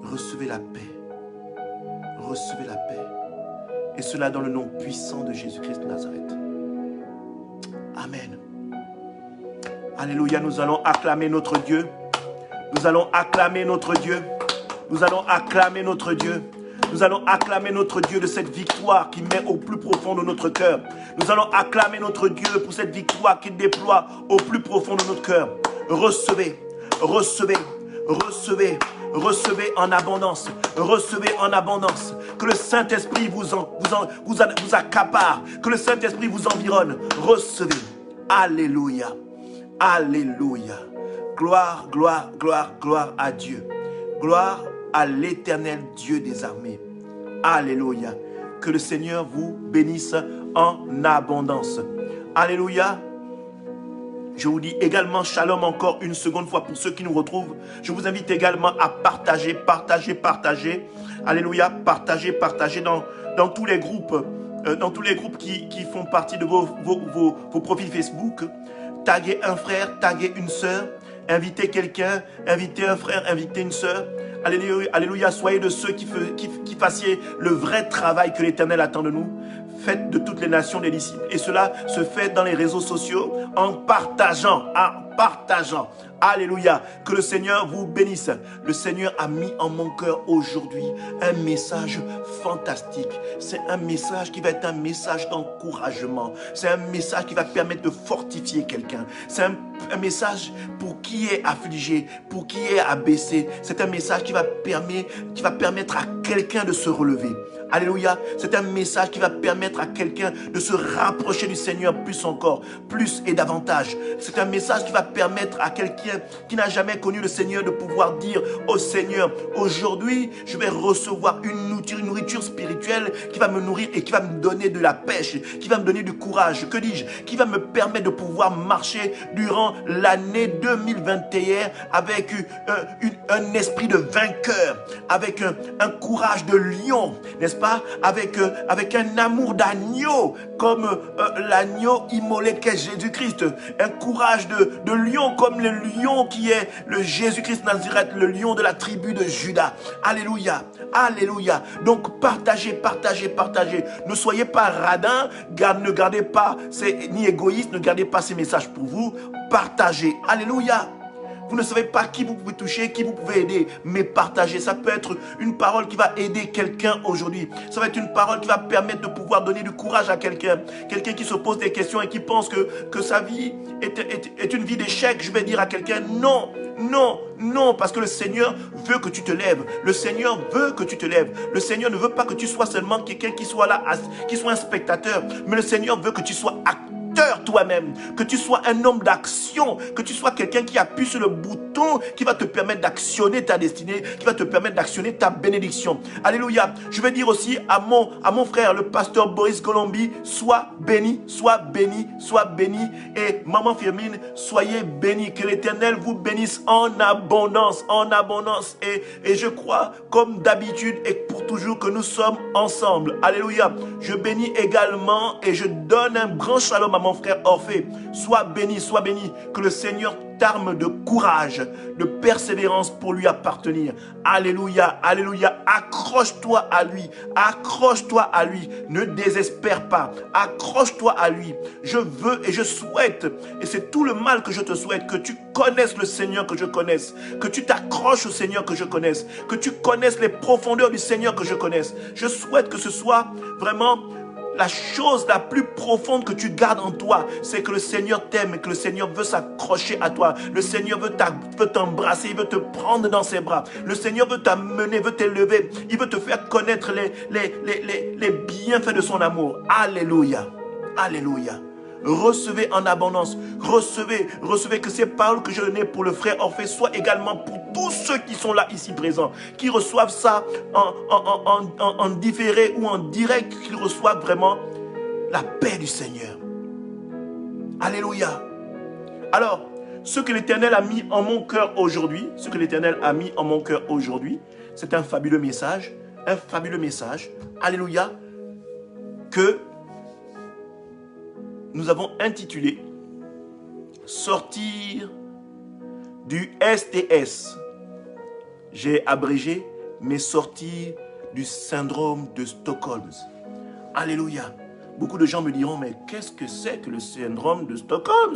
Recevez la paix. Recevez la paix. Et cela dans le nom puissant de Jésus-Christ de Nazareth. Amen. Alléluia, nous allons acclamer notre Dieu. Nous allons acclamer notre Dieu. Nous allons acclamer notre Dieu. Nous allons acclamer notre Dieu de cette victoire qui met au plus profond de notre cœur. Nous allons acclamer notre Dieu pour cette victoire qu'il déploie au plus profond de notre cœur. Recevez, recevez, recevez, recevez en abondance. Recevez en abondance. Que le Saint-Esprit vous accapare. Que le Saint-Esprit vous environne. Recevez. Alléluia. Alléluia. Gloire, gloire, gloire, gloire à Dieu. Gloire à l'Éternel Dieu des armées. Alléluia. Que le Seigneur vous bénisse en abondance. Alléluia. Je vous dis également shalom encore une seconde fois pour ceux qui nous retrouvent. Je vous invite également à partager, partager, partager. Alléluia. Partager, partager dans tous les groupes. Dans tous les groupes qui font partie de vos profils Facebook. Taguez un frère, taguez une sœur. Invitez quelqu'un, invitez un frère, invitez une sœur. Alléluia, alléluia, soyez de ceux qui fassiez le vrai travail que l'Éternel attend de nous. Faites de toutes les nations des disciples. Et cela se fait dans les réseaux sociaux en partageant partageant. Alléluia. Que le Seigneur vous bénisse. Le Seigneur a mis en mon cœur aujourd'hui un message fantastique. C'est un message qui va être un message d'encouragement. C'est un message qui va permettre de fortifier quelqu'un. C'est un message pour qui est affligé, pour qui est abaissé. C'est un message qui va permettre à quelqu'un de se relever. Alléluia. C'est un message qui va permettre à quelqu'un de se rapprocher du Seigneur plus encore, plus et davantage. C'est un message qui va permettre à quelqu'un qui n'a jamais connu le Seigneur de pouvoir dire au Seigneur, aujourd'hui, je vais recevoir une nourriture spirituelle qui va me nourrir et qui va me donner de la pêche, qui va me donner du courage, que dis-je, qui va me permettre de pouvoir marcher durant l'année 2021 avec un esprit de vainqueur, avec un courage de lion, n'est-ce pas, avec un amour d'agneau, comme l'agneau immolé qu'est Jésus-Christ, un courage de lion comme le lion qui est le Jésus-Christ Nazareth, le lion de la tribu de Juda. Alléluia, alléluia. Donc partagez, partagez, partagez. Ne soyez pas radins, ne gardez pas, ni égoïste, ne gardez pas ces messages pour vous. Partagez, alléluia. Vous ne savez pas qui vous pouvez toucher, qui vous pouvez aider, mais partagez. Ça peut être une parole qui va aider quelqu'un aujourd'hui. Ça va être une parole qui va permettre de pouvoir donner du courage à quelqu'un. Quelqu'un qui se pose des questions et qui pense que sa vie est une vie d'échec. Je vais dire à quelqu'un, non, non, non, parce que le Seigneur veut que tu te lèves. Le Seigneur veut que tu te lèves. Le Seigneur ne veut pas que tu sois seulement quelqu'un qui soit là, qui soit un spectateur, mais le Seigneur veut que tu sois acteur toi-même, que tu sois un homme d'action, que tu sois quelqu'un qui appuie sur le bouton qui va te permettre d'actionner ta destinée, qui va te permettre d'actionner ta bénédiction. Alléluia. Je vais dire aussi à mon frère, le pasteur Boris Golombi, sois béni, sois béni, sois béni. Et maman Firmine, soyez béni. Que l'Éternel vous bénisse en abondance, en abondance. Et je crois, comme d'habitude et pour toujours, que nous sommes ensemble. Alléluia. Je bénis également et je donne un grand shalom à mon frère Orphée. Sois béni, que le Seigneur t'arme de courage, de persévérance pour lui appartenir. Alléluia, alléluia. Accroche-toi à lui, accroche-toi à lui. Ne désespère pas, accroche-toi à lui. Je veux et je souhaite, et c'est tout le mal que je te souhaite, que tu connaisses le Seigneur que je connaisse, que tu t'accroches au Seigneur que je connaisse, que tu connaisses les profondeurs du Seigneur que je connaisse. Je souhaite que ce soit vraiment la chose la plus profonde que tu gardes en toi, c'est que le Seigneur t'aime et que le Seigneur veut s'accrocher à toi. Le Seigneur veut t'embrasser, il veut te prendre dans ses bras. Le Seigneur veut t'amener, veut t'élever. Il veut te faire connaître les bienfaits de son amour. Alléluia, alléluia. Recevez en abondance, recevez que ces paroles que je donnais pour le frère Orphée soient également pour tous ceux qui sont là ici présents, qui reçoivent ça en différé ou en direct, qu'ils reçoivent vraiment la paix du Seigneur. Alléluia. Alors, ce que l'Éternel a mis en mon cœur aujourd'hui, c'est un fabuleux message, alléluia, que nous avons intitulé « Sortir du STS ». J'ai abrégé, mais sortir du syndrome de Stockholm. Alléluia. Beaucoup de gens me diront, mais qu'est-ce que c'est que le syndrome de Stockholm?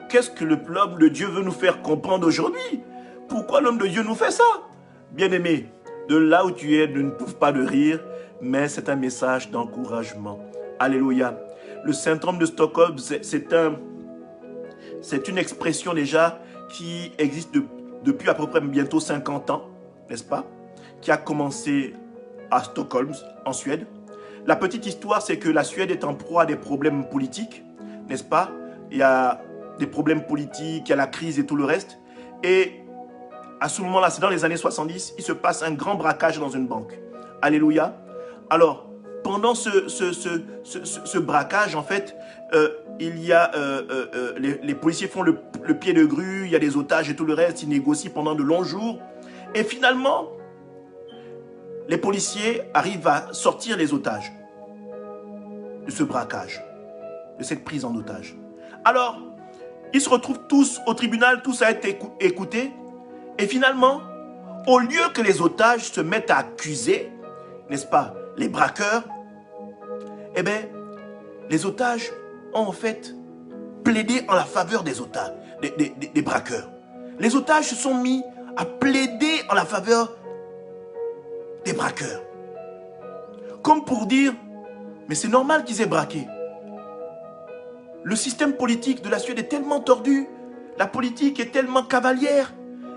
Qu'est-ce que l'homme de Dieu veut nous faire comprendre aujourd'hui? Pourquoi l'homme de Dieu nous fait ça? Bien-aimé, de là où tu es, ne pouffe pas de rire, mais c'est un message d'encouragement. Alléluia. Le syndrome de Stockholm, c'est une expression déjà qui existe depuis à peu près bientôt 50 ans, n'est-ce pas? Qui a commencé à Stockholm, en Suède. La petite histoire, c'est que la Suède est en proie à des problèmes politiques, n'est-ce pas? Il y a des problèmes politiques, il y a la crise et tout le reste. Et à ce moment-là, c'est dans les années 70, il se passe un grand braquage dans une banque. Alléluia. Alors, pendant ce braquage, en fait, il y a les policiers font le pied de grue, il y a des otages et tout le reste, ils négocient pendant de longs jours. Et finalement, les policiers arrivent à sortir les otages de ce braquage, de cette prise en otage. Alors, ils se retrouvent tous au tribunal, tous à être écoutés. Et finalement, au lieu que les otages se mettent à accuser, n'est-ce pas, les braqueurs, eh bien, les otages ont en fait plaider en la faveur des otages, des braqueurs. Les otages se sont mis à plaider en la faveur des braqueurs. Comme pour dire, mais c'est normal qu'ils aient braqué. Le système politique de la Suède est tellement tordu, la politique est tellement cavalière,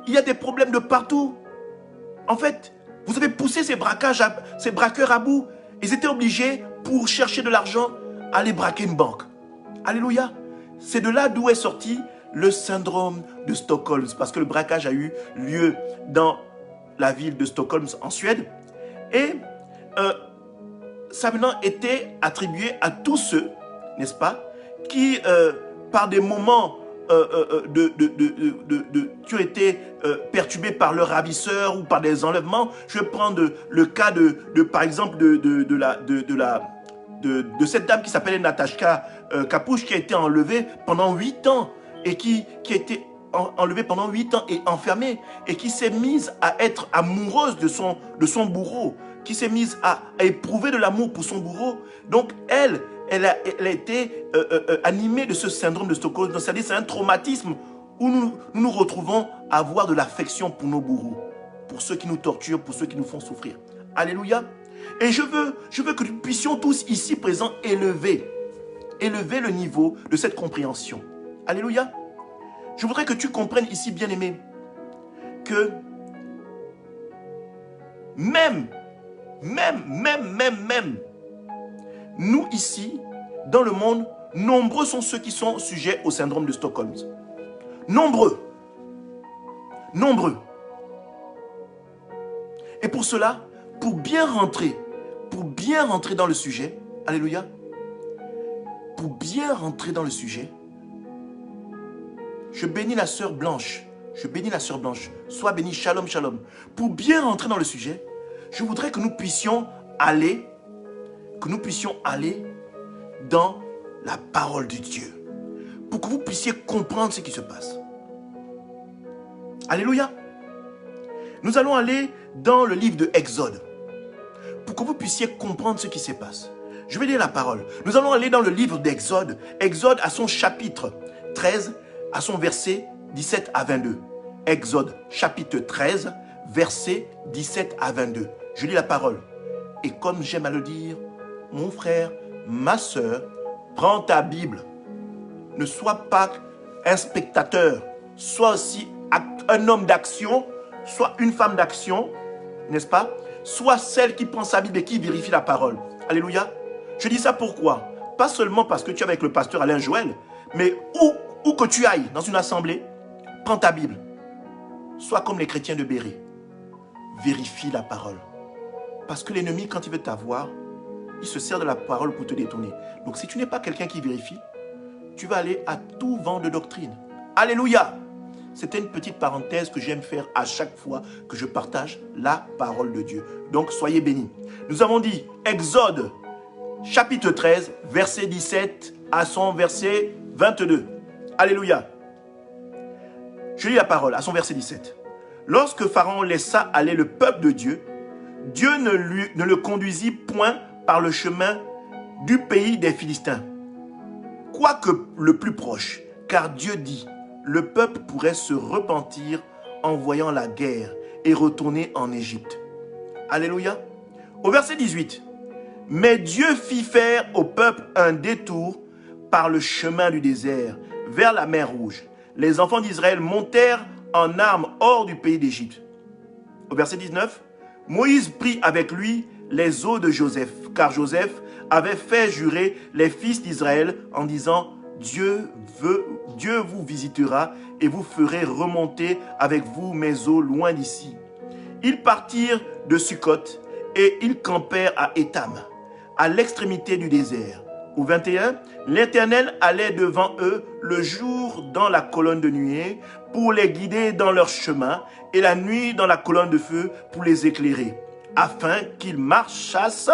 il y a des problèmes de partout. En fait, vous avez poussé ces braqueurs à bout. Ils étaient obligés, pour chercher de l'argent, à aller braquer une banque. Alléluia. C'est de là d'où est sorti le syndrome de Stockholm. Parce que le braquage a eu lieu dans la ville de Stockholm en Suède. Et ça a maintenant été attribué à tous ceux, n'est-ce pas, qui, par des moments qui ont été perturbés par leur ravisseur ou par des enlèvements. Je vais prendre le cas par exemple de cette dame qui s'appelait Natashka Kapouche, qui a été enlevée pendant 8 ans et qui a été enlevée pendant 8 ans et enfermée et qui s'est mise à être amoureuse de son bourreau, qui s'est mise à éprouver de l'amour pour son bourreau. Donc elle a été animée de ce syndrome de Stockholm. C'est-à-dire c'est un traumatisme où nous retrouvons à avoir de l'affection pour nos bourreaux, pour ceux qui nous torturent, pour ceux qui nous font souffrir. Alléluia. Et je veux que nous puissions tous ici présents élever le niveau de cette compréhension. Alléluia. Je voudrais que tu comprennes ici, bien-aimé, que même, nous ici, dans le monde, nombreux sont ceux qui sont sujets au syndrome de Stockholm. Nombreux. Et pour cela, pour bien rentrer dans le sujet, alléluia, pour bien rentrer dans le sujet, je bénis la sœur Blanche, sois bénie, shalom, shalom. Pour bien rentrer dans le sujet, je voudrais que nous puissions aller dans la parole de Dieu, pour que vous puissiez comprendre ce qui se passe. Alléluia. Nous allons aller dans le livre de Exode, pour que vous puissiez comprendre ce qui se passe. Je vais lire la parole. Nous allons aller dans le livre d'Exode, Exode à son chapitre 13, à son verset 17 à 22. Exode chapitre 13, verset 17 à 22. Je lis la parole. Et comme j'aime à le dire, mon frère, ma sœur, prends ta Bible. Ne sois pas un spectateur. Sois aussi un homme d'action, sois une femme d'action, n'est-ce pas? Sois celle qui prend sa Bible et qui vérifie la parole. Alléluia. Je dis ça pourquoi? Pas seulement parce que tu es avec le pasteur Alain Joël, mais où que tu ailles dans une assemblée, prends ta Bible. Sois comme les chrétiens de Béret. Vérifie la parole. Parce que l'ennemi, quand il veut t'avoir, il se sert de la parole pour te détourner. Donc si tu n'es pas quelqu'un qui vérifie, tu vas aller à tout vent de doctrine. Alléluia! C'était une petite parenthèse que j'aime faire à chaque fois que je partage la parole de Dieu. Donc soyez bénis. Nous avons dit Exode, chapitre 13, verset 17 à son verset 22. Alléluia. Je lis la parole à son verset 17. Lorsque Pharaon laissa aller le peuple de Dieu, Dieu ne le conduisit point par le chemin du pays des Philistins, quoique le plus proche, car Dieu dit, le peuple pourrait se repentir en voyant la guerre et retourner en Égypte. Alléluia. Au verset 18, mais Dieu fit faire au peuple un détour par le chemin du désert, vers la mer Rouge. Les enfants d'Israël montèrent en armes hors du pays d'Égypte. Au verset 19, Moïse prit avec lui les os de Joseph, car Joseph avait fait jurer les fils d'Israël en disant, Dieu vous visitera et vous ferez remonter avec vous mes eaux loin d'ici. Ils partirent de Sukkot et ils campèrent à Étam, à l'extrémité du désert. Au 21, l'Éternel allait devant eux le jour dans la colonne de nuée pour les guider dans leur chemin et la nuit dans la colonne de feu pour les éclairer, afin qu'ils marchassent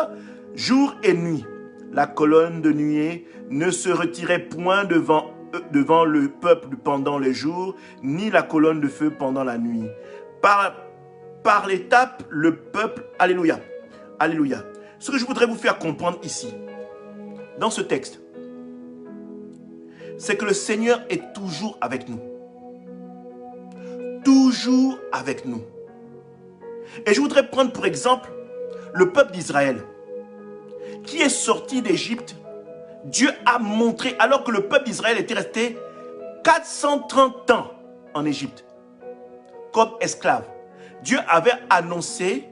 jour et nuit. La colonne de nuée ne se retirait point devant le peuple pendant les jours, ni la colonne de feu pendant la nuit. Par l'étape, le peuple, alléluia, alléluia. Ce que je voudrais vous faire comprendre ici, dans ce texte, c'est que le Seigneur est toujours avec nous. Toujours avec nous. Et je voudrais prendre pour exemple le peuple d'Israël qui est sorti d'Égypte. Dieu a montré, alors que le peuple d'Israël était resté 430 ans en Égypte comme esclave. Dieu avait annoncé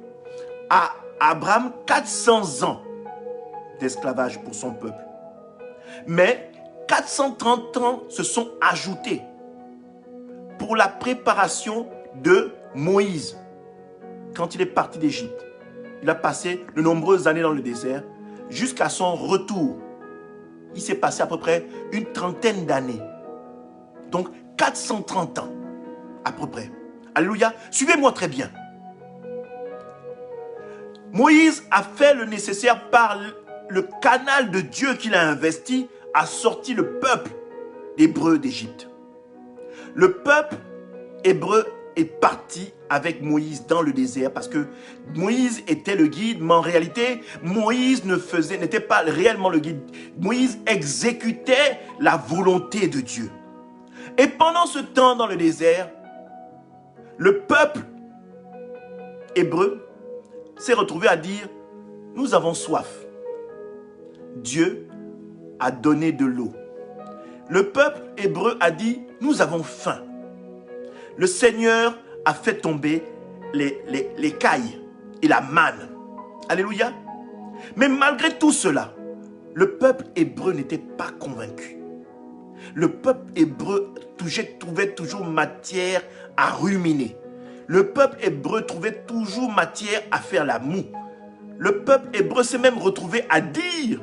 à Abraham 400 ans d'esclavage pour son peuple. Mais 430 ans se sont ajoutés pour la préparation de Moïse. Quand il est parti d'Égypte, il a passé de nombreuses années dans le désert jusqu'à son retour. Il s'est passé à peu près une trentaine d'années. Donc 430 ans à peu près. Alléluia. Suivez-moi très bien. Moïse a fait le nécessaire par le canal de Dieu qu'il a investi, a sorti le peuple hébreu d'Égypte. Le peuple hébreu est parti avec Moïse dans le désert parce que Moïse était le guide, mais en réalité, Moïse n'était pas réellement le guide. Moïse exécutait la volonté de Dieu. Et pendant ce temps dans le désert, le peuple hébreu s'est retrouvé à dire, nous avons soif. Dieu a donné de l'eau. Le peuple hébreu a dit, nous avons faim. Le Seigneur a fait tomber les cailles et la manne. Alléluia. Mais malgré tout cela, le peuple hébreu n'était pas convaincu. Le peuple hébreu trouvait toujours matière à ruminer. Le peuple hébreu trouvait toujours matière à faire la moue. Le peuple hébreu s'est même retrouvé à dire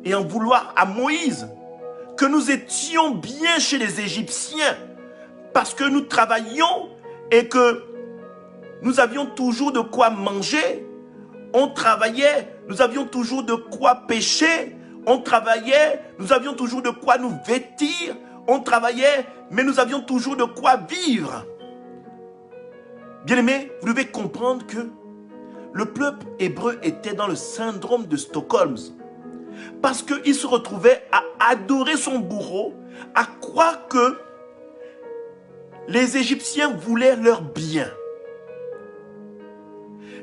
et en vouloir à Moïse que nous étions bien chez les Égyptiens parce que nous travaillions et que nous avions toujours de quoi manger. On travaillait, nous avions toujours de quoi pêcher. On travaillait, nous avions toujours de quoi nous vêtir. On travaillait, mais nous avions toujours de quoi vivre. Bien-aimés, vous devez comprendre que le peuple hébreu était dans le syndrome de Stockholm. Parce qu'il se retrouvait à adorer son bourreau, à croire que les Égyptiens voulaient leur bien.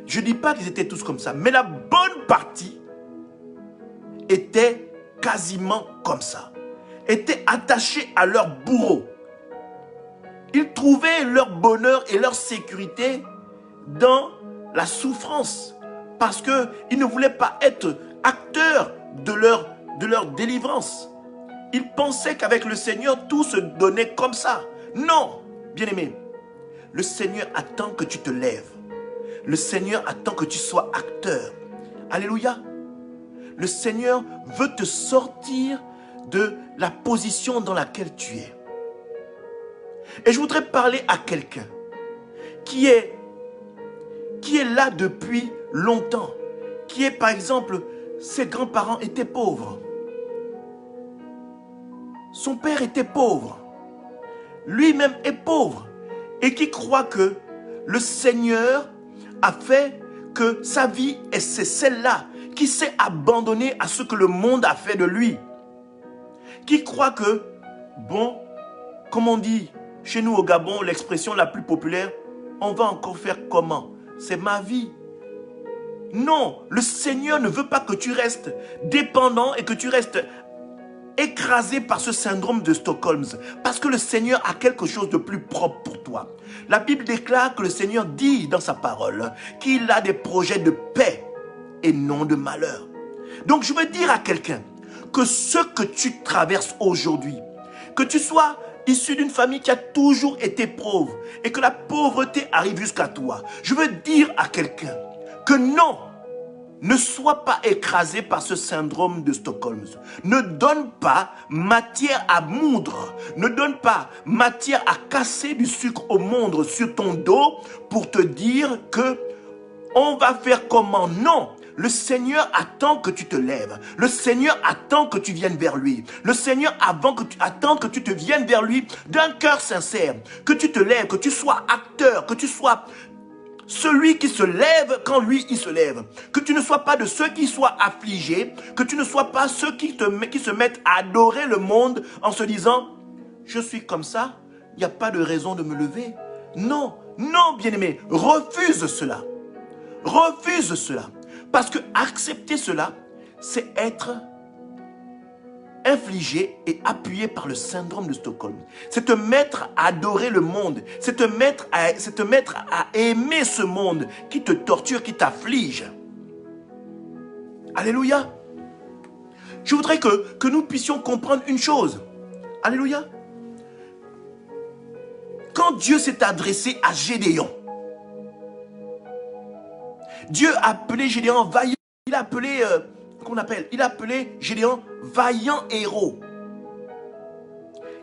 Je ne dis pas qu'ils étaient tous comme ça, mais la bonne partie était quasiment comme ça. Étaient attachés à leur bourreau. Ils trouvaient leur bonheur et leur sécurité dans la souffrance. Parce qu'ils ne voulaient pas être acteurs de leur délivrance. Ils pensaient qu'avec le Seigneur, tout se donnait comme ça. Non, bien-aimé, le Seigneur attend que tu te lèves. Le Seigneur attend que tu sois acteur. Alléluia. Le Seigneur veut te sortir de la position dans laquelle tu es. Et je voudrais parler à quelqu'un qui est là depuis longtemps, qui est par exemple, ses grands-parents étaient pauvres. Son père était pauvre. Lui-même est pauvre. Et qui croit que le Seigneur a fait que sa vie, et c'est celle-là, qui s'est abandonnée à ce que le monde a fait de lui. Qui croit que, bon, comme on dit chez nous au Gabon, l'expression la plus populaire, on va encore faire comment? C'est ma vie. Non, le Seigneur ne veut pas que tu restes dépendant et que tu restes écrasé par ce syndrome de Stockholm. Parce que le Seigneur a quelque chose de plus propre pour toi. La Bible déclare que le Seigneur dit dans sa parole qu'il a des projets de paix et non de malheur. Donc je veux dire à quelqu'un que ce que tu traverses aujourd'hui, que tu sois issu d'une famille qui a toujours été pauvre et que la pauvreté arrive jusqu'à toi, je veux dire à quelqu'un que non, ne sois pas écrasé par ce syndrome de Stockholm. Ne donne pas matière à moudre. Ne donne pas matière à casser du sucre au monde sur ton dos pour te dire que on va faire comment. Non. Le Seigneur attend que tu te lèves. Le Seigneur attend que tu viennes vers lui. Le Seigneur attend que tu te viennes vers lui d'un cœur sincère. Que tu te lèves, que tu sois acteur, que tu sois celui qui se lève quand lui, il se lève. Que tu ne sois pas de ceux qui soient affligés, que tu ne sois pas ceux qui se mettent à adorer le monde en se disant, je suis comme ça, il n'y a pas de raison de me lever. Non, non, bien-aimé, refuse cela. Refuse cela. Parce que accepter cela, c'est être infligé et appuyé par le syndrome de Stockholm. C'est te mettre à adorer le monde. C'est te mettre à aimer ce monde qui te torture, qui t'afflige. Alléluia. Je voudrais que nous puissions comprendre une chose. Alléluia. Quand Dieu s'est adressé à Gédéon, Dieu a appelé Gédéon vaillant. Il a appelé... il a appelé Gédéon vaillant héros.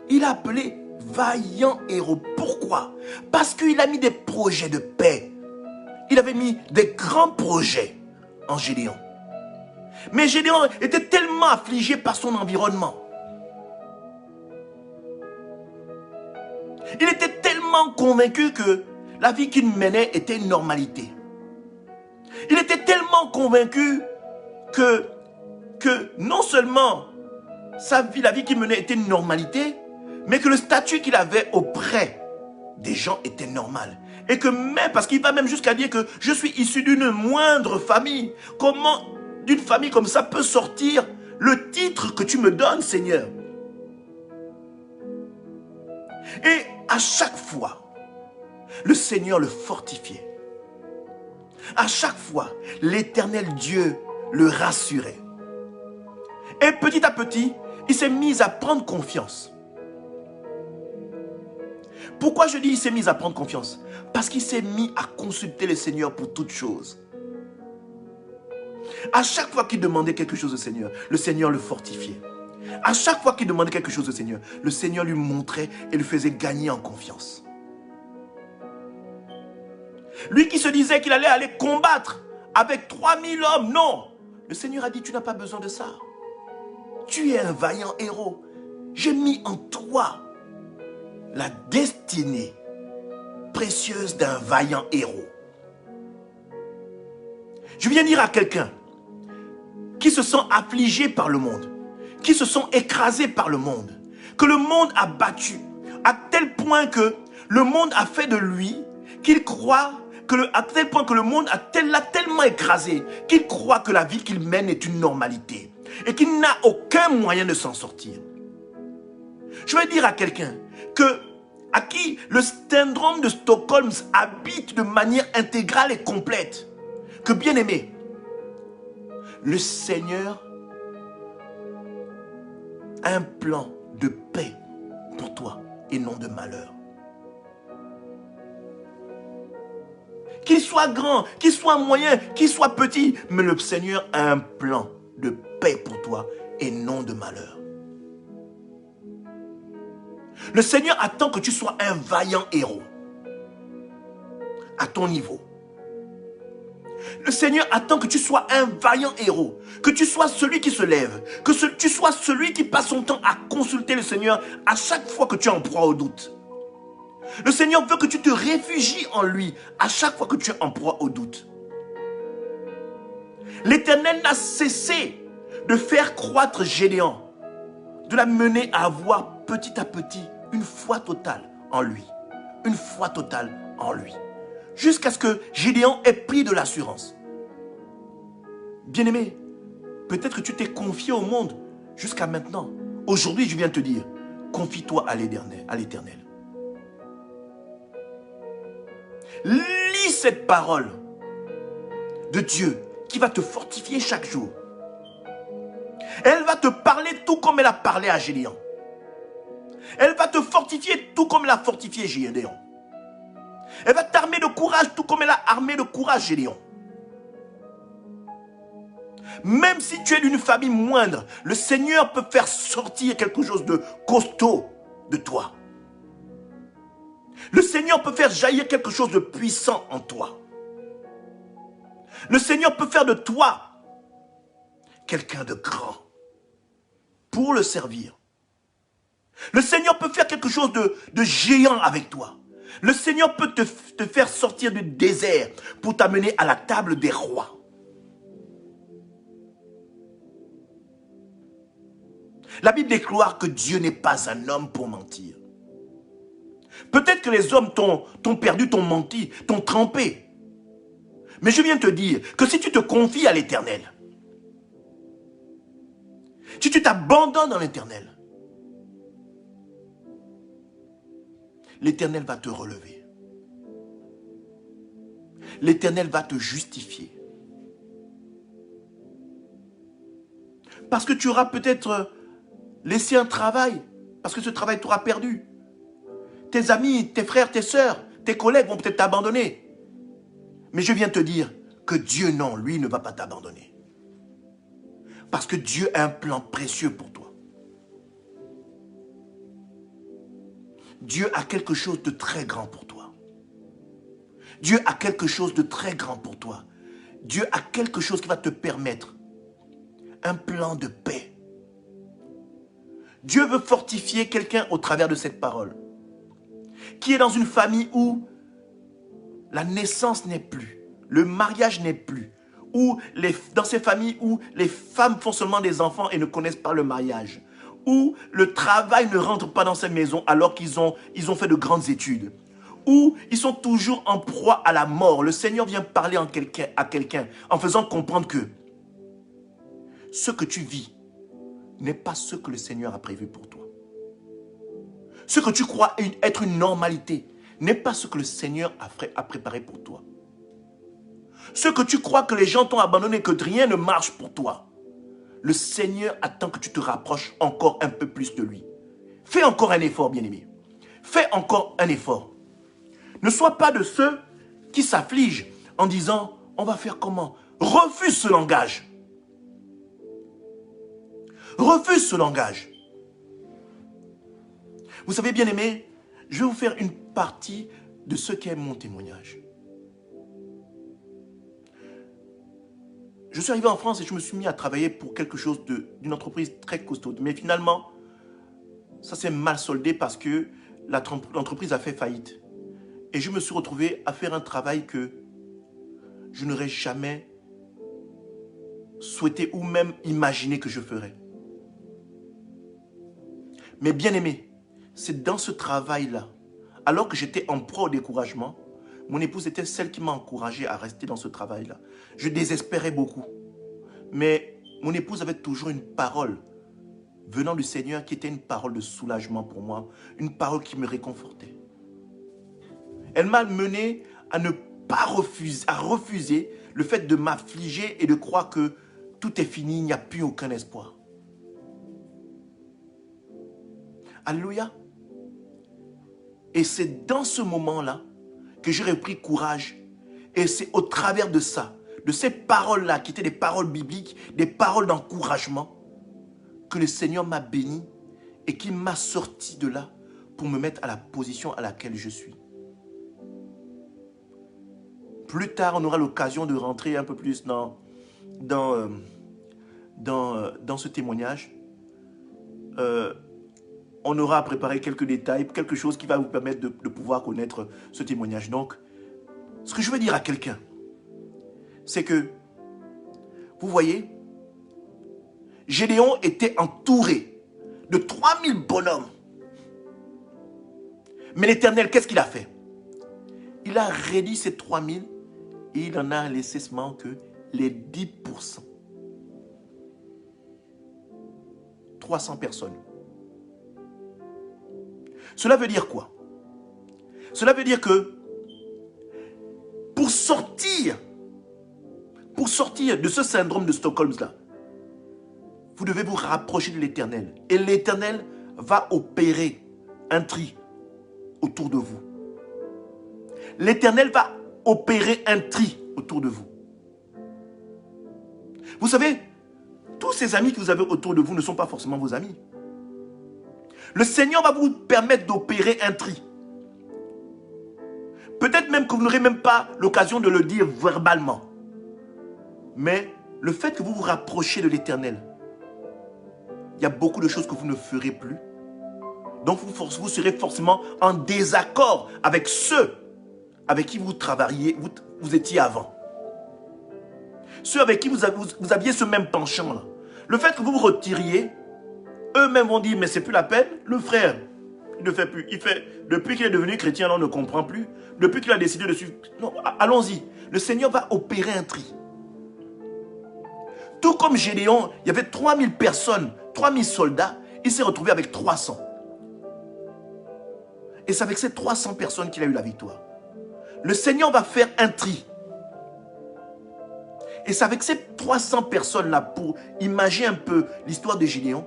Il a appelé vaillant héros. Pourquoi? Parce qu'il a mis des projets de paix. Il avait mis des grands projets en Gédéon. Mais Gédéon était tellement affligé par son environnement. Il était tellement convaincu que la vie qu'il menait était une normalité. Il était tellement convaincu que non seulement la vie qu'il menait était une normalité, mais que le statut qu'il avait auprès des gens était normal. Et que même, parce qu'il va même jusqu'à dire que je suis issu d'une moindre famille. Comment d'une famille comme ça peut sortir le titre que tu me donnes, Seigneur? Et à chaque fois, le Seigneur le fortifiait. À chaque fois, l'Éternel Dieu le rassurait. Et petit à petit, il s'est mis à prendre confiance. Pourquoi je dis il s'est mis à prendre confiance? Parce qu'il s'est mis à consulter le Seigneur pour toutes choses. À chaque fois qu'il demandait quelque chose au Seigneur, le Seigneur le fortifiait. À chaque fois qu'il demandait quelque chose au Seigneur, le Seigneur lui montrait et le faisait gagner en confiance. Lui qui se disait qu'il allait aller combattre avec 3000 hommes, non. Le Seigneur a dit, tu n'as pas besoin de ça. Tu es un vaillant héros. J'ai mis en toi la destinée précieuse d'un vaillant héros. Je viens dire à quelqu'un qui se sent affligé par le monde, qui se sont écrasés par le monde, que le monde a battu, à tel point que le monde a fait de lui, qu'il croit, à tel point que le monde l'a tellement écrasé, qu'il croit que la vie qu'il mène est une normalité, et qu'il n'a aucun moyen de s'en sortir. Je vais dire à quelqu'un à qui le syndrome de Stockholm habite de manière intégrale et complète, que bien aimé, le Seigneur a un plan de paix pour toi et non de malheur. Qu'il soit grand, qu'il soit moyen, qu'il soit petit, mais le Seigneur a un plan de paix pour toi et non de malheur. Le Seigneur attend que tu sois un vaillant héros à ton niveau. Le Seigneur attend que tu sois un vaillant héros, que tu sois celui qui se lève, que tu sois celui qui passe son temps à consulter le Seigneur à chaque fois que tu es en proie au doute. Le Seigneur veut que tu te réfugies en lui à chaque fois que tu es en proie au doute. L'Éternel n'a cessé de faire croître Gédéon, de la mener à avoir petit à petit une foi totale en lui. Une foi totale en lui. Jusqu'à ce que Gédéon ait pris de l'assurance. Bien-aimé, peut-être que tu t'es confié au monde jusqu'à maintenant. Aujourd'hui, je viens te dire, confie-toi à l'Éternel. Lis cette parole de Dieu qui va te fortifier chaque jour. Elle va te parler tout comme elle a parlé à Gédéon. Elle va te fortifier tout comme elle a fortifié Gédéon. Elle va t'armer de courage tout comme elle a armé de courage Gédéon. Même si tu es d'une famille moindre, le Seigneur peut faire sortir quelque chose de costaud de toi. Le Seigneur peut faire jaillir quelque chose de puissant en toi. Le Seigneur peut faire de toi quelqu'un de grand pour le servir. Le Seigneur peut faire quelque chose de géant avec toi. Le Seigneur peut te faire sortir du désert pour t'amener à la table des rois. La Bible déclare que Dieu n'est pas un homme pour mentir. Peut-être que les hommes t'ont perdu, t'ont menti, t'ont trompé. Mais je viens te dire que si tu te confies à l'Éternel, si tu t'abandonnes dans l'Éternel, l'Éternel va te relever. L'Éternel va te justifier. Parce que tu auras peut-être laissé un travail, parce que ce travail t'aura perdu. Tes amis, tes frères, tes sœurs, tes collègues vont peut-être t'abandonner. Mais je viens te dire que Dieu, non, lui ne va pas t'abandonner. Parce que Dieu a un plan précieux pour toi. Dieu a quelque chose de très grand pour toi. Dieu a quelque chose de très grand pour toi. Dieu a quelque chose qui va te permettre un plan de paix. Dieu veut fortifier quelqu'un au travers de cette parole. Qui est dans une famille où la naissance n'est plus, le mariage n'est plus, ou dans ces familles où les femmes font seulement des enfants et ne connaissent pas le mariage, où le travail ne rentre pas dans ces maisons alors qu'ils ont fait de grandes études, où ils sont toujours en proie à la mort. Le Seigneur vient parler à quelqu'un en faisant comprendre que ce que tu vis n'est pas ce que le Seigneur a prévu pour toi. Ce que tu crois être une normalité n'est pas ce que le Seigneur a préparé pour toi. Ce que tu crois que les gens t'ont abandonné, que rien ne marche pour toi, le Seigneur attend que tu te rapproches encore un peu plus de lui. Fais encore un effort, bien-aimé. Fais encore un effort. Ne sois pas de ceux qui s'affligent en disant, on va faire comment? Refuse ce langage. Refuse ce langage. Vous savez, bien-aimé, je vais vous faire une partie de ce qu'est mon témoignage. Je suis arrivé en France et je me suis mis à travailler pour quelque chose d'une entreprise très costaud. Mais finalement, ça s'est mal soldé parce que l'entreprise a fait faillite. Et je me suis retrouvé à faire un travail que je n'aurais jamais souhaité ou même imaginé que je ferais. Mais bien aimé, c'est dans ce travail-là, alors que j'étais en proie au découragement, mon épouse était celle qui m'a encouragé à rester dans ce travail-là. Je désespérais beaucoup. Mais mon épouse avait toujours une parole venant du Seigneur qui était une parole de soulagement pour moi, une parole qui me réconfortait. Elle m'a mené à ne pas refuser le fait de m'affliger et de croire que tout est fini, il n'y a plus aucun espoir. Alléluia. Et c'est dans ce moment-là que j'ai repris courage. Et c'est au travers de ça, de ces paroles-là, qui étaient des paroles bibliques, des paroles d'encouragement, que le Seigneur m'a béni et qui m'a sorti de là pour me mettre à la position à laquelle je suis. Plus tard, on aura l'occasion de rentrer un peu plus dans ce témoignage. On aura préparé quelques détails, quelque chose qui va vous permettre de pouvoir connaître ce témoignage. Donc, ce que je veux dire à quelqu'un, c'est que, vous voyez, Gédéon était entouré de 3000 bonhommes. Mais l'Éternel, qu'est-ce qu'il a fait? Il a réduit ces 3000 et il en a laissé seulement que les 10%. 300 personnes. Cela veut dire quoi? Cela veut dire que pour sortir de ce syndrome de Stockholm-là, vous devez vous rapprocher de l'Éternel. Et l'Éternel va opérer un tri autour de vous. L'Éternel va opérer un tri autour de vous. Vous savez, tous ces amis que vous avez autour de vous ne sont pas forcément vos amis. Le Seigneur va vous permettre d'opérer un tri. Peut-être même que vous n'aurez même pas l'occasion de le dire verbalement. Mais le fait que vous vous rapprochez de l'Éternel, il y a beaucoup de choses que vous ne ferez plus. Donc vous serez forcément en désaccord avec ceux avec qui vous travailliez, vous étiez avant. Ceux avec qui vous aviez ce même penchant-là. Le fait que vous vous retiriez, eux-mêmes vont dire, mais c'est plus la peine, le frère, il ne fait plus. Depuis qu'il est devenu chrétien, on ne comprend plus. Depuis qu'il a décidé de suivre. Non, allons-y. Le Seigneur va opérer un tri. Tout comme Gédéon, il y avait 3000 personnes, 3000 soldats, il s'est retrouvé avec 300. Et c'est avec ces 300 personnes qu'il a eu la victoire. Le Seigneur va faire un tri. Et c'est avec ces 300 personnes-là, pour imaginer un peu l'histoire de Gédéon,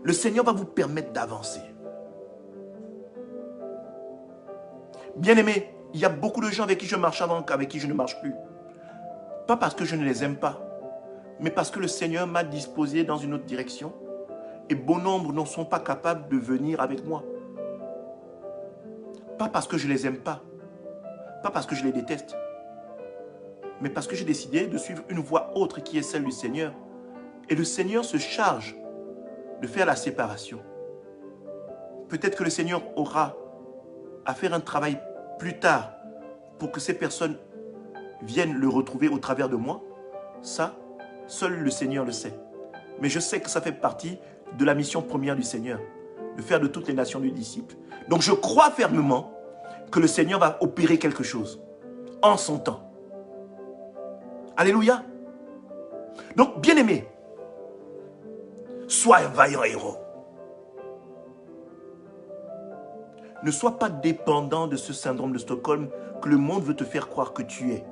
le Seigneur va vous permettre d'avancer. Bien-aimés, il y a beaucoup de gens avec qui je marche avant qu'avec qui je ne marche plus. Pas parce que je ne les aime pas, mais parce que le Seigneur m'a disposé dans une autre direction. Et bon nombre ne sont pas capables de venir avec moi. Pas parce que je ne les aime pas, pas parce que je les déteste, mais parce que j'ai décidé de suivre une voie autre qui est celle du Seigneur. Et le Seigneur se charge de faire la séparation. Peut-être que le Seigneur aura à faire un travail plus tard pour que ces personnes viennent le retrouver au travers de moi. Ça, seul le Seigneur le sait. Mais je sais que ça fait partie de la mission première du Seigneur, de faire de toutes les nations des disciples. Donc je crois fermement que le Seigneur va opérer quelque chose en son temps. Alléluia. Donc, bien-aimé, sois un vaillant héros. Ne sois pas dépendant de ce syndrome de Stockholm que le monde veut te faire croire que tu es.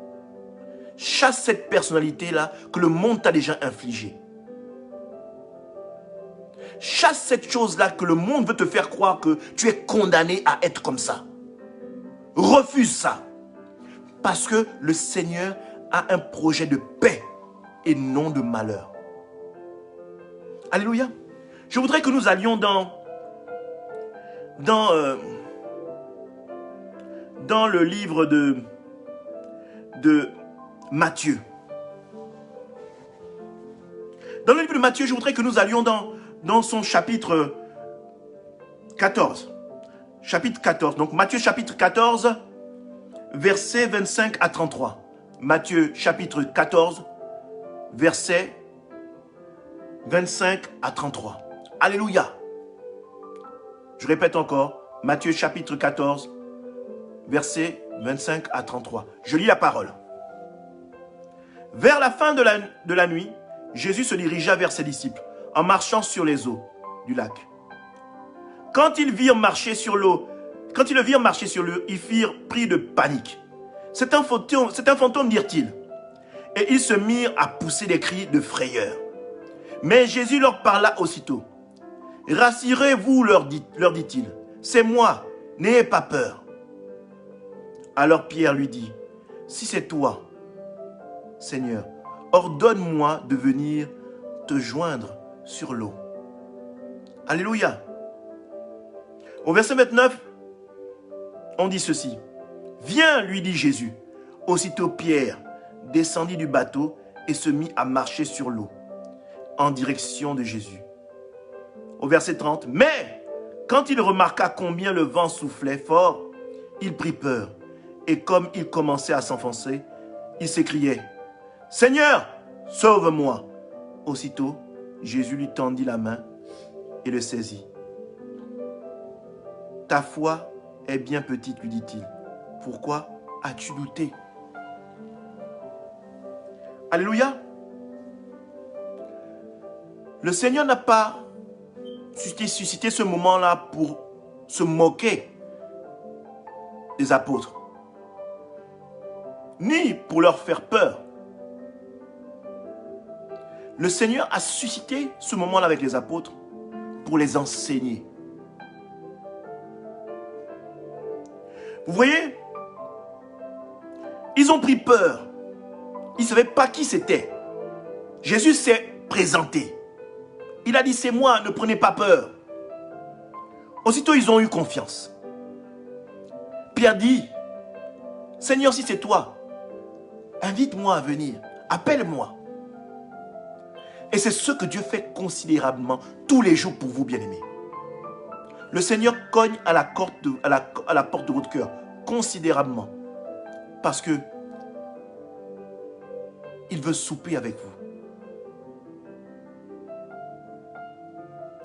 Chasse cette personnalité-là que le monde t'a déjà infligée. Chasse cette chose-là que le monde veut te faire croire que tu es condamné à être comme ça. Refuse ça. Parce que le Seigneur a un projet de paix et non de malheur. Alléluia. Je voudrais que nous allions dans le livre de Matthieu. Dans le livre de Matthieu, je voudrais que nous allions dans son chapitre 14. Chapitre 14. Donc Matthieu chapitre 14, versets 25 à 33. Matthieu chapitre 14, versets 25 à 33. Alléluia. Je répète encore, Matthieu chapitre 14, versets 25 à 33. Je lis la parole. Vers la fin de la nuit, Jésus se dirigea vers ses disciples en marchant sur les eaux du lac. Quand ils le virent marcher sur l'eau, ils firent pris de panique. C'est un fantôme, dirent-ils. Et ils se mirent à pousser des cris de frayeur. Mais Jésus leur parla aussitôt. Rassurez-vous, leur dit-il, c'est moi, n'ayez pas peur. Alors Pierre lui dit, si c'est toi, Seigneur, ordonne-moi de venir te joindre sur l'eau. Alléluia. Au verset 29, on dit ceci. Viens, lui dit Jésus. Aussitôt Pierre descendit du bateau et se mit à marcher sur l'eau, en direction de Jésus. Au verset 30, mais quand il remarqua combien le vent soufflait fort, il prit peur. Et comme il commençait à s'enfoncer, il s'écriait, « Seigneur, sauve-moi » Aussitôt, Jésus lui tendit la main et le saisit. « Ta foi est bien petite, lui dit-il. Pourquoi as-tu douté ?» Alléluia. Le Seigneur n'a pas suscité ce moment-là pour se moquer des apôtres, ni pour leur faire peur. Le Seigneur a suscité ce moment-là avec les apôtres pour les enseigner. Vous voyez, ils ont pris peur. Ils ne savaient pas qui c'était. Jésus s'est présenté. Il a dit, c'est moi, ne prenez pas peur. Aussitôt, ils ont eu confiance. Pierre dit, Seigneur, si c'est toi, invite-moi à venir, appelle-moi. Et c'est ce que Dieu fait considérablement tous les jours pour vous, bien-aimés. Le Seigneur cogne à la porte de votre cœur considérablement. Parce que il veut souper avec vous.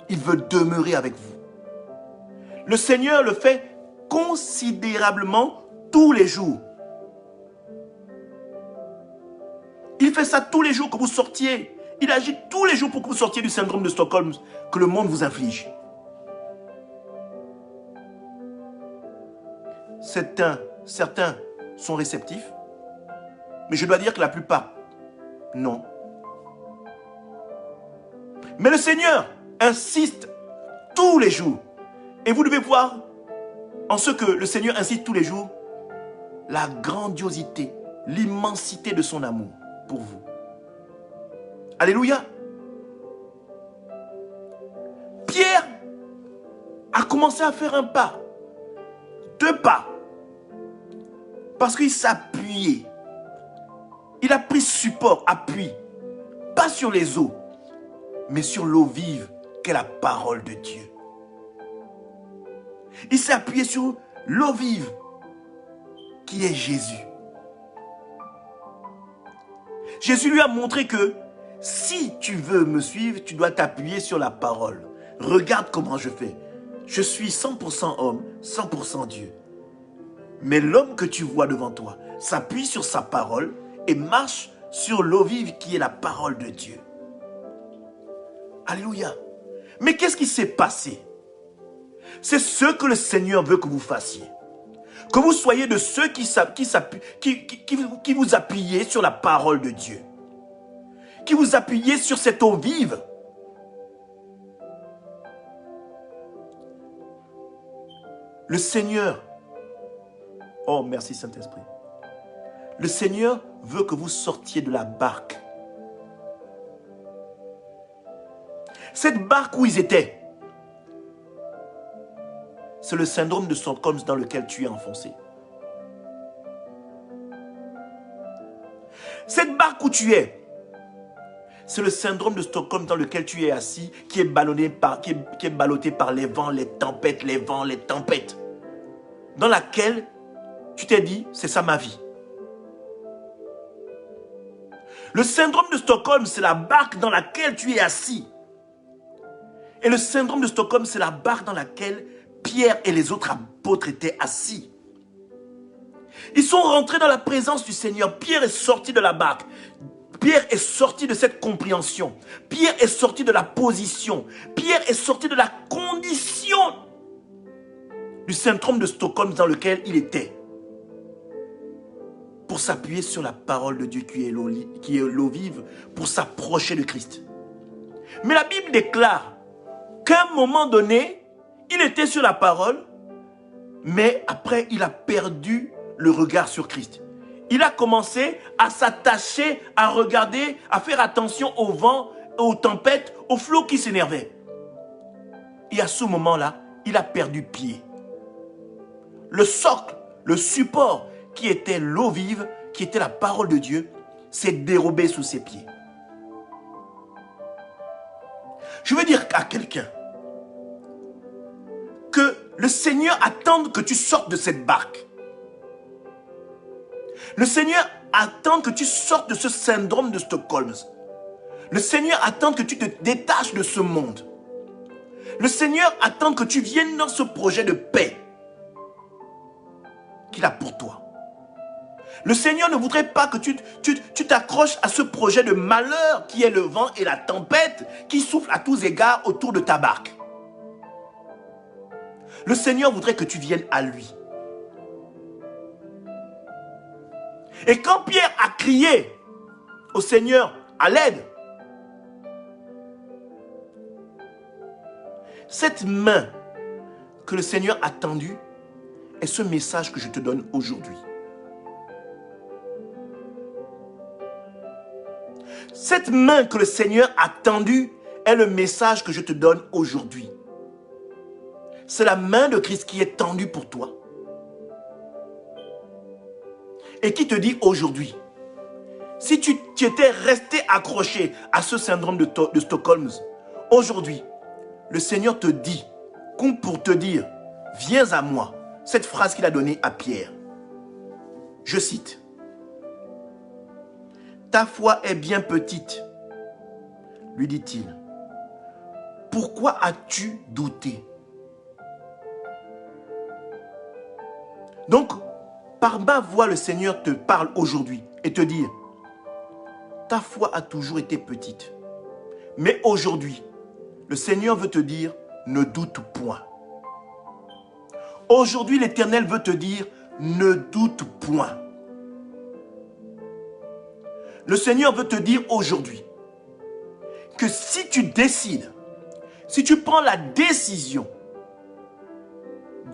Il veut demeurer avec vous. Le Seigneur le fait considérablement tous les jours. Il fait ça tous les jours que vous sortiez. Il agit tous les jours pour que vous sortiez du syndrome de Stockholm que le monde vous inflige. Certains sont réceptifs, mais je dois dire que la plupart, non. Mais le Seigneur insiste tous les jours. Et vous devez voir, en ce que le Seigneur insiste tous les jours, la grandiosité, l'immensité de son amour pour vous. Alléluia. Pierre a commencé à faire un pas, 2 pas, parce qu'il s'appuyait. Il a pris support, appui, pas sur les eaux, mais sur l'eau vive qu'est la parole de Dieu. Il s'est appuyé sur l'eau vive qui est Jésus. Jésus lui a montré que si tu veux me suivre, tu dois t'appuyer sur la parole. Regarde comment je fais. Je suis 100% homme, 100% Dieu. Mais l'homme que tu vois devant toi s'appuie sur sa parole et marche sur l'eau vive qui est la parole de Dieu. Alléluia. Mais qu'est-ce qui s'est passé? C'est ce que le Seigneur veut que vous fassiez. Que vous soyez de ceux qui vous appuyez sur la parole de Dieu. Qui vous appuyez sur cette eau vive. Le Seigneur, oh merci Saint-Esprit. Le Seigneur veut que vous sortiez de la barque. Cette barque où ils étaient, c'est le syndrome de Stockholm dans lequel tu es enfoncé. Cette barque où tu es, c'est le syndrome de Stockholm dans lequel tu es assis, qui est ballotté par les vents, les tempêtes, dans laquelle tu t'es dit, c'est ça ma vie. Le syndrome de Stockholm, c'est la barque dans laquelle tu es assis. Et le syndrome de Stockholm, c'est la barque dans laquelle Pierre et les autres apôtres étaient assis. Ils sont rentrés dans la présence du Seigneur. Pierre est sorti de la barque. Pierre est sorti de cette compréhension. Pierre est sorti de la position. Pierre est sorti de la condition du syndrome de Stockholm dans lequel il était. Pour s'appuyer sur la parole de Dieu qui est l'eau vive, pour s'approcher de Christ. Mais la Bible déclare qu'à un moment donné, il était sur la parole, mais après il a perdu le regard sur Christ. Il a commencé à s'attacher, à regarder, à faire attention au vent, aux tempêtes, aux flots qui s'énervaient. Et à ce moment-là, il a perdu pied. Le socle, le support qui était l'eau vive, qui était la parole de Dieu, s'est dérobé sous ses pieds. Je veux dire à quelqu'un que le Seigneur attend que tu sortes de cette barque. Le Seigneur attend que tu sortes de ce syndrome de Stockholm. Le Seigneur attend que tu te détaches de ce monde. Le Seigneur attend que tu viennes dans ce projet de paix qu'il a pour toi. Le Seigneur ne voudrait pas que tu t'accroches à ce projet de malheur qui est le vent et la tempête qui souffle à tous égards autour de ta barque. Le Seigneur voudrait que tu viennes à lui. Et quand Pierre a crié au Seigneur à l'aide, cette main que le Seigneur a tendue est ce message que je te donne aujourd'hui. Cette main que le Seigneur a tendue est le message que je te donne aujourd'hui. C'est la main de Christ qui est tendue pour toi. Et qui te dit aujourd'hui, si tu étais resté accroché à ce syndrome de Stockholm, aujourd'hui, le Seigneur te dit comme pour te dire, viens à moi. Cette phrase qu'il a donnée à Pierre. Je cite. Ta foi est bien petite, lui dit-il. Pourquoi as-tu douté? Donc, par ma voix, le Seigneur te parle aujourd'hui et te dit, ta foi a toujours été petite. Mais aujourd'hui, le Seigneur veut te dire, ne doute point. Aujourd'hui, l'Éternel veut te dire, ne doute point. Le Seigneur veut te dire aujourd'hui que si tu décides, si tu prends la décision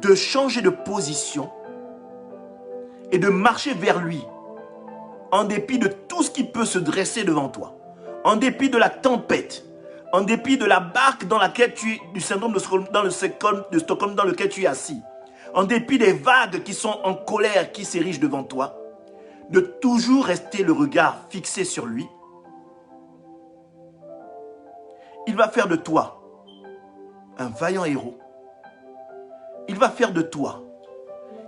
de changer de position et de marcher vers lui, en dépit de tout ce qui peut se dresser devant toi, en dépit de la tempête, en dépit de la barque dans laquelle tu es, du syndrome de Stockholm dans lequel tu es assis, en dépit des vagues qui sont en colère, qui s'érigent devant toi, de toujours rester le regard fixé sur lui, il va faire de toi un vaillant héros. Il va faire de toi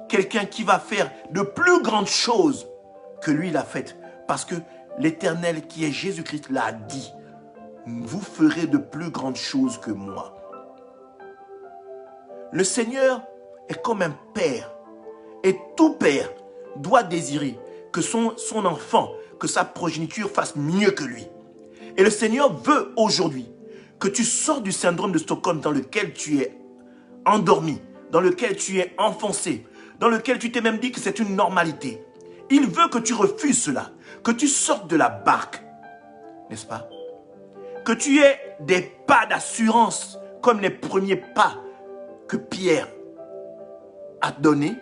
quelqu'un qui va faire de plus grandes choses que lui l'a faites. Parce que l'Éternel qui est Jésus-Christ l'a dit. Vous ferez de plus grandes choses que moi. Le Seigneur est comme un père. Et tout père doit désirer que son enfant, que sa progéniture fasse mieux que lui. Et le Seigneur veut aujourd'hui que tu sors du syndrome de Stockholm dans lequel tu es endormi, dans lequel tu es enfoncé, dans lequel tu t'es même dit que c'est une normalité. Il veut que tu refuses cela, que tu sortes de la barque, n'est-ce pas? Que tu aies des pas d'assurance comme les premiers pas que Pierre a donnés.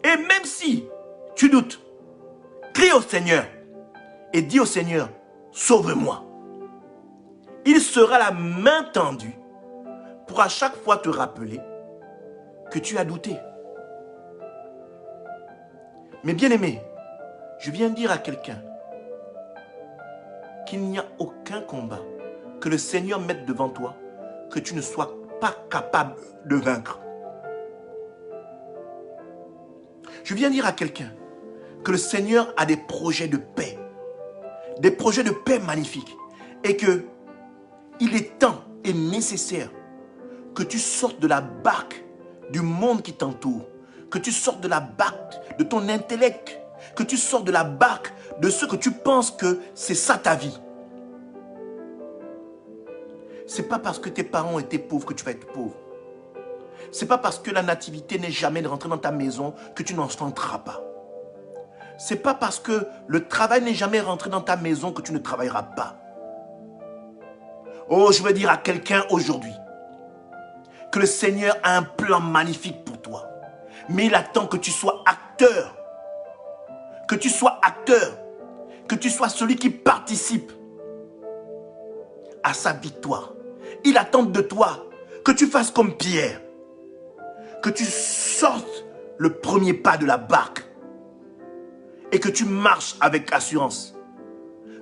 Et même si tu doutes, crie au Seigneur et dis au Seigneur, sauve-moi. Il sera la main tendue pour à chaque fois te rappeler que tu as douté. Mais bien aimé, je viens dire à quelqu'un qu'il n'y a aucun combat que le Seigneur mette devant toi que tu ne sois pas capable de vaincre. Je viens dire à quelqu'un que le Seigneur a des projets de paix magnifiques et que il est temps et nécessaire que tu sortes de la barque du monde qui t'entoure, que tu sortes de la barque de ton intellect, que tu sortes de la barque de ce que tu penses que c'est ça ta vie. Ce n'est pas parce que tes parents ont été pauvres que tu vas être pauvre. Ce n'est pas parce que la nativité n'est jamais rentrée dans ta maison que tu n'en tenteras pas. Ce n'est pas parce que le travail n'est jamais rentré dans ta maison que tu ne travailleras pas. Oh, je veux dire à quelqu'un aujourd'hui que le Seigneur a un plan magnifique pour toi. Mais il attend que tu sois acteur. Que tu sois acteur. Que tu sois celui qui participe à sa victoire. Il attend de toi que tu fasses comme Pierre. Que tu sortes le premier pas de la barque. Et que tu marches avec assurance.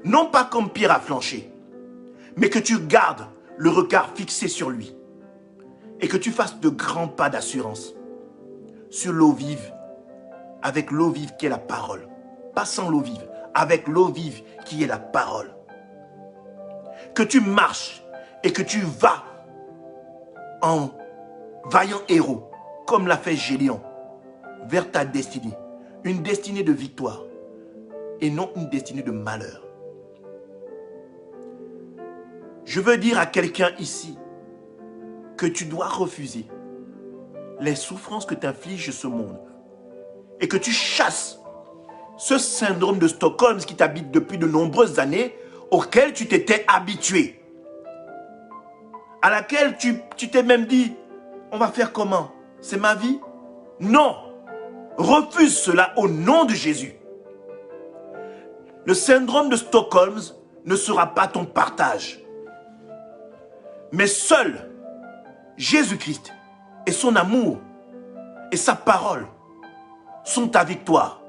Non pas comme Pierre a flanché. Mais que tu gardes le regard fixé sur lui. Et que tu fasses de grands pas d'assurance. Sur l'eau vive. Avec l'eau vive qui est la parole. Pas sans l'eau vive. Avec l'eau vive qui est la parole. Que tu marches et que tu vas en vaillant héros. Comme l'a fait Gédéon. Vers ta destinée. Une destinée de victoire. Et non une destinée de malheur. Je veux dire à quelqu'un ici que tu dois refuser les souffrances que t'inflige ce monde et que tu chasses ce syndrome de Stockholm qui t'habite depuis de nombreuses années auquel tu t'étais habitué, à laquelle tu t'es même dit, on va faire comment? C'est ma vie? Non! Refuse cela au nom de Jésus. Le syndrome de Stockholm ne sera pas ton partage. Mais seul Jésus-Christ et son amour et sa parole sont ta victoire.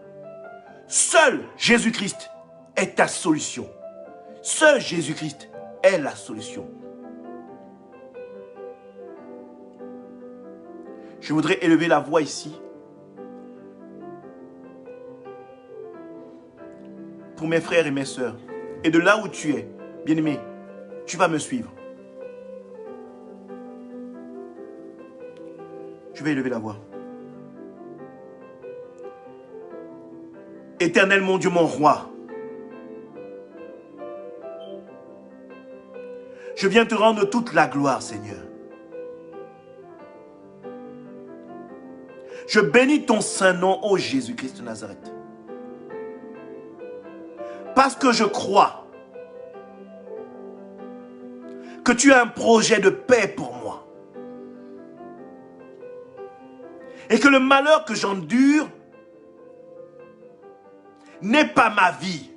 Seul Jésus-Christ est ta solution. Seul Jésus-Christ est la solution. Je voudrais élever la voix ici pour mes frères et mes sœurs. Et de là où tu es, bien-aimé, tu vas me suivre. Je vais élever la voix. Éternel mon Dieu, mon roi, je viens te rendre toute la gloire, Seigneur. Je bénis ton saint nom, ô Jésus-Christ de Nazareth. Parce que je crois que tu as un projet de paix pour moi. Et que le malheur que j'endure n'est pas ma vie.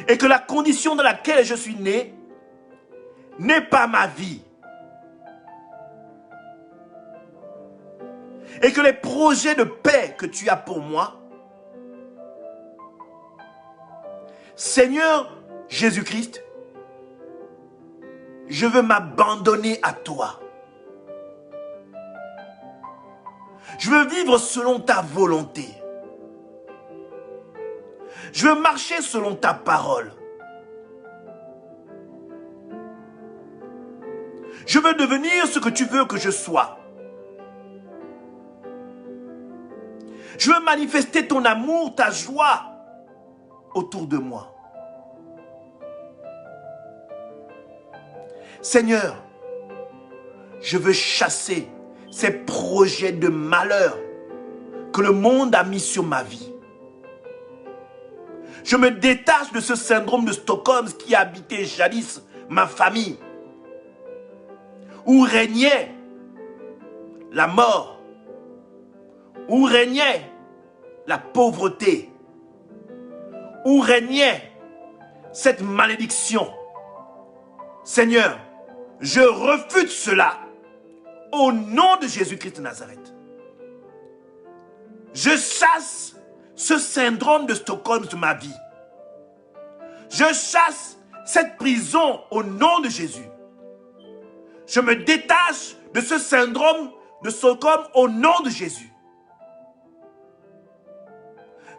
Et que la condition dans laquelle je suis né n'est pas ma vie. Et que les projets de paix que tu as pour moi, Seigneur Jésus-Christ, je veux m'abandonner à toi. Je veux vivre selon ta volonté. Je veux marcher selon ta parole. Je veux devenir ce que tu veux que je sois. Je veux manifester ton amour, ta joie autour de moi. Seigneur, je veux chasser ces projets de malheur que le monde a mis sur ma vie. Je me détache de ce syndrome de Stockholm qui a habité jadis ma famille, où régnait la mort, où régnait la pauvreté, où régnait cette malédiction. Seigneur, je refuse cela au nom de Jésus-Christ de Nazareth. Je chasse ce syndrome de Stockholm de ma vie. Je chasse cette prison au nom de Jésus. Je me détache de ce syndrome de Stockholm au nom de Jésus.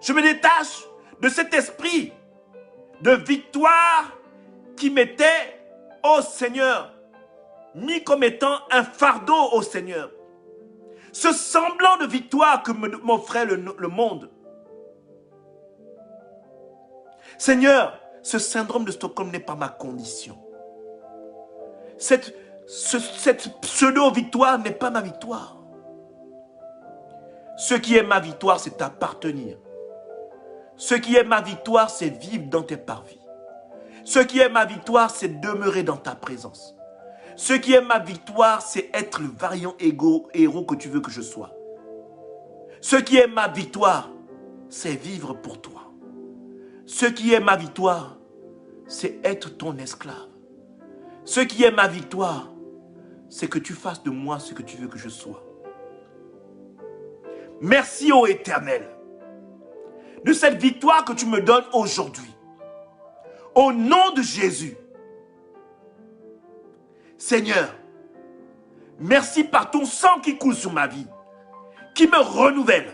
Je me détache de cet esprit de victoire qui m'était, ô Seigneur, mis comme étant un fardeau, ô Seigneur. Ce semblant de victoire que m'offrait le monde. Seigneur, ce syndrome de Stockholm n'est pas ma condition. Cette pseudo-victoire n'est pas ma victoire. Ce qui est ma victoire, c'est t'appartenir. Ce qui est ma victoire, c'est vivre dans tes parvis. Ce qui est ma victoire, c'est demeurer dans ta présence. Ce qui est ma victoire, c'est être le vaillant héros que tu veux que je sois. Ce qui est ma victoire, c'est vivre pour toi. Ce qui est ma victoire, c'est être ton esclave. Ce qui est ma victoire, c'est que tu fasses de moi ce que tu veux que je sois. Merci, ô Éternel, de cette victoire que tu me donnes aujourd'hui. Au nom de Jésus. Seigneur, merci par ton sang qui coule sur ma vie, qui me renouvelle,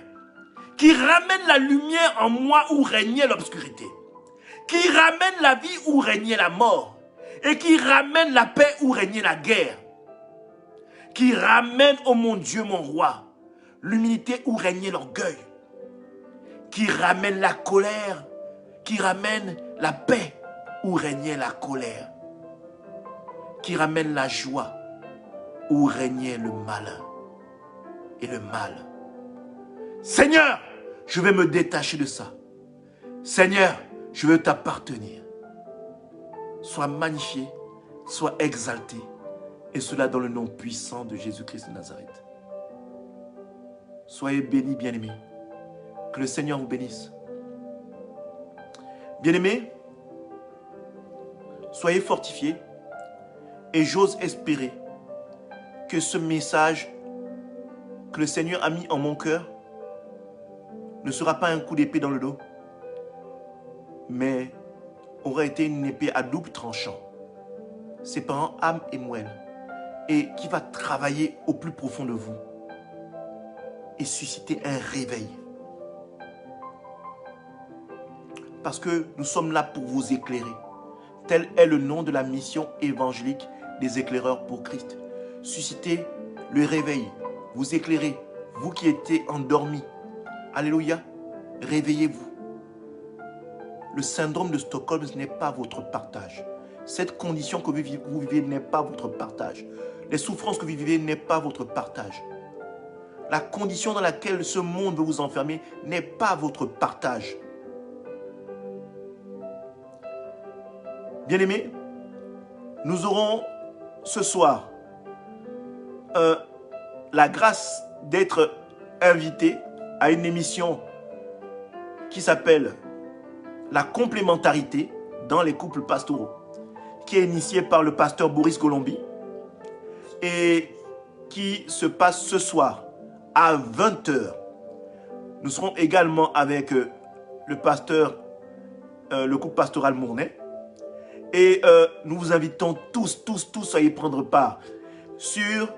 qui ramène la lumière en moi où régnait l'obscurité, qui ramène la vie où régnait la mort, et qui ramène la paix où régnait la guerre, qui ramène, oh mon Dieu, mon roi, l'humilité où régnait l'orgueil, qui ramène la colère, qui ramène la paix où régnait la colère, qui ramène la joie où régnait le malin et le mal. Seigneur, je vais me détacher de ça. Seigneur, je veux t'appartenir. Sois magnifié, sois exalté, et cela dans le nom puissant de Jésus-Christ de Nazareth. Soyez bénis, bien-aimés. Que le Seigneur vous bénisse. Bien-aimés, soyez fortifiés et j'ose espérer que ce message que le Seigneur a mis en mon cœur ne sera pas un coup d'épée dans le dos, mais aura été une épée à double tranchant, séparant âme et moelle, et qui va travailler au plus profond de vous et susciter un réveil. Parce que nous sommes là pour vous éclairer. Tel est le nom de la mission évangélique des éclaireurs pour Christ. Susciter le réveil, vous éclairer, vous qui étiez endormis. Alléluia, réveillez-vous. Le syndrome de Stockholm n'est pas votre partage. Cette condition que vous vivez n'est pas votre partage. Les souffrances que vous vivez n'est pas votre partage. La condition dans laquelle ce monde veut vous enfermer n'est pas votre partage. Bien-aimés, nous aurons ce soir la grâce d'être invités à une émission qui s'appelle La complémentarité dans les couples pastoraux, qui est initiée par le pasteur Boris Golombi et qui se passe ce soir à 20h. Nous serons également avec le pasteur, le couple pastoral Mournay. Et nous vous invitons tous à y prendre part sur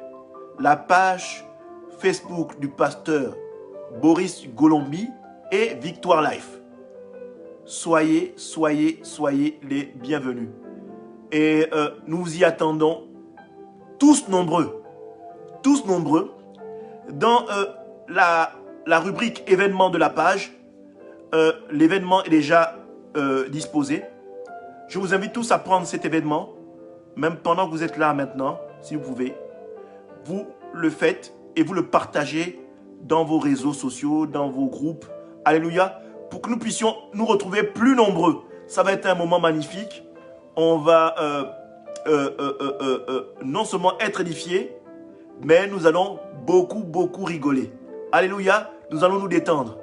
la page Facebook du pasteur Boris Golombi et Victoire Life. Soyez les bienvenus. Et nous vous y attendons tous nombreux. Dans la rubrique événements de la page, l'événement est déjà disposé. Je vous invite tous à prendre cet événement, même pendant que vous êtes là maintenant, si vous pouvez. Vous le faites et vous le partagez dans vos réseaux sociaux, dans vos groupes. Alléluia. Pour que nous puissions nous retrouver plus nombreux. Ça va être un moment magnifique. On va non seulement être édifiés, mais nous allons beaucoup rigoler. Alléluia. Nous allons nous détendre.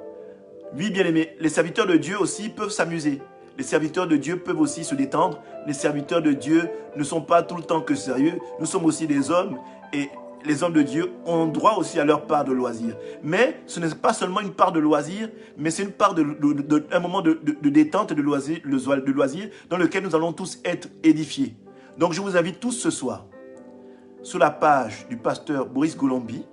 Oui, bien-aimés, les serviteurs de Dieu aussi peuvent s'amuser. Les serviteurs de Dieu peuvent aussi se détendre. Les serviteurs de Dieu ne sont pas tout le temps que sérieux. Nous sommes aussi des hommes et les hommes de Dieu ont droit aussi à leur part de loisir. Mais ce n'est pas seulement une part de loisir, mais c'est une part un moment de détente et de loisir dans lequel nous allons tous être édifiés. Donc je vous invite tous ce soir sur la page du pasteur Boris Golombi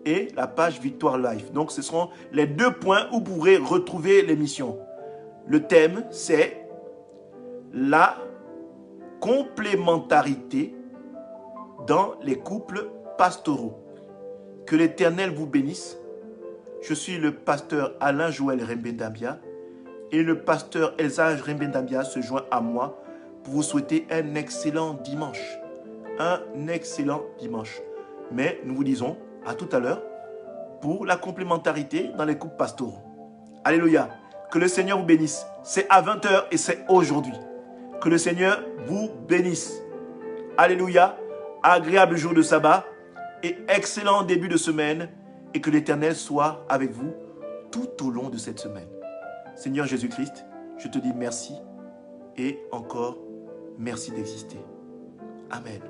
et la page Victoire Life. Donc ce seront les deux points où vous pourrez retrouver l'émission. Le thème, c'est la complémentarité dans les couples pastoraux. Que l'Éternel vous bénisse. Je suis le pasteur Alain Joël Rembendambia et le pasteur Elzage Rembendambia se joint à moi pour vous souhaiter un excellent dimanche. Un excellent dimanche. Mais nous vous disons à tout à l'heure pour la complémentarité dans les couples pastoraux. Alléluia. Que le Seigneur vous bénisse. C'est à 20h et c'est aujourd'hui. Que le Seigneur vous bénisse. Alléluia. Agréable jour de sabbat et excellent début de semaine. Et que l'Éternel soit avec vous tout au long de cette semaine. Seigneur Jésus-Christ, je te dis merci et encore merci d'exister. Amen.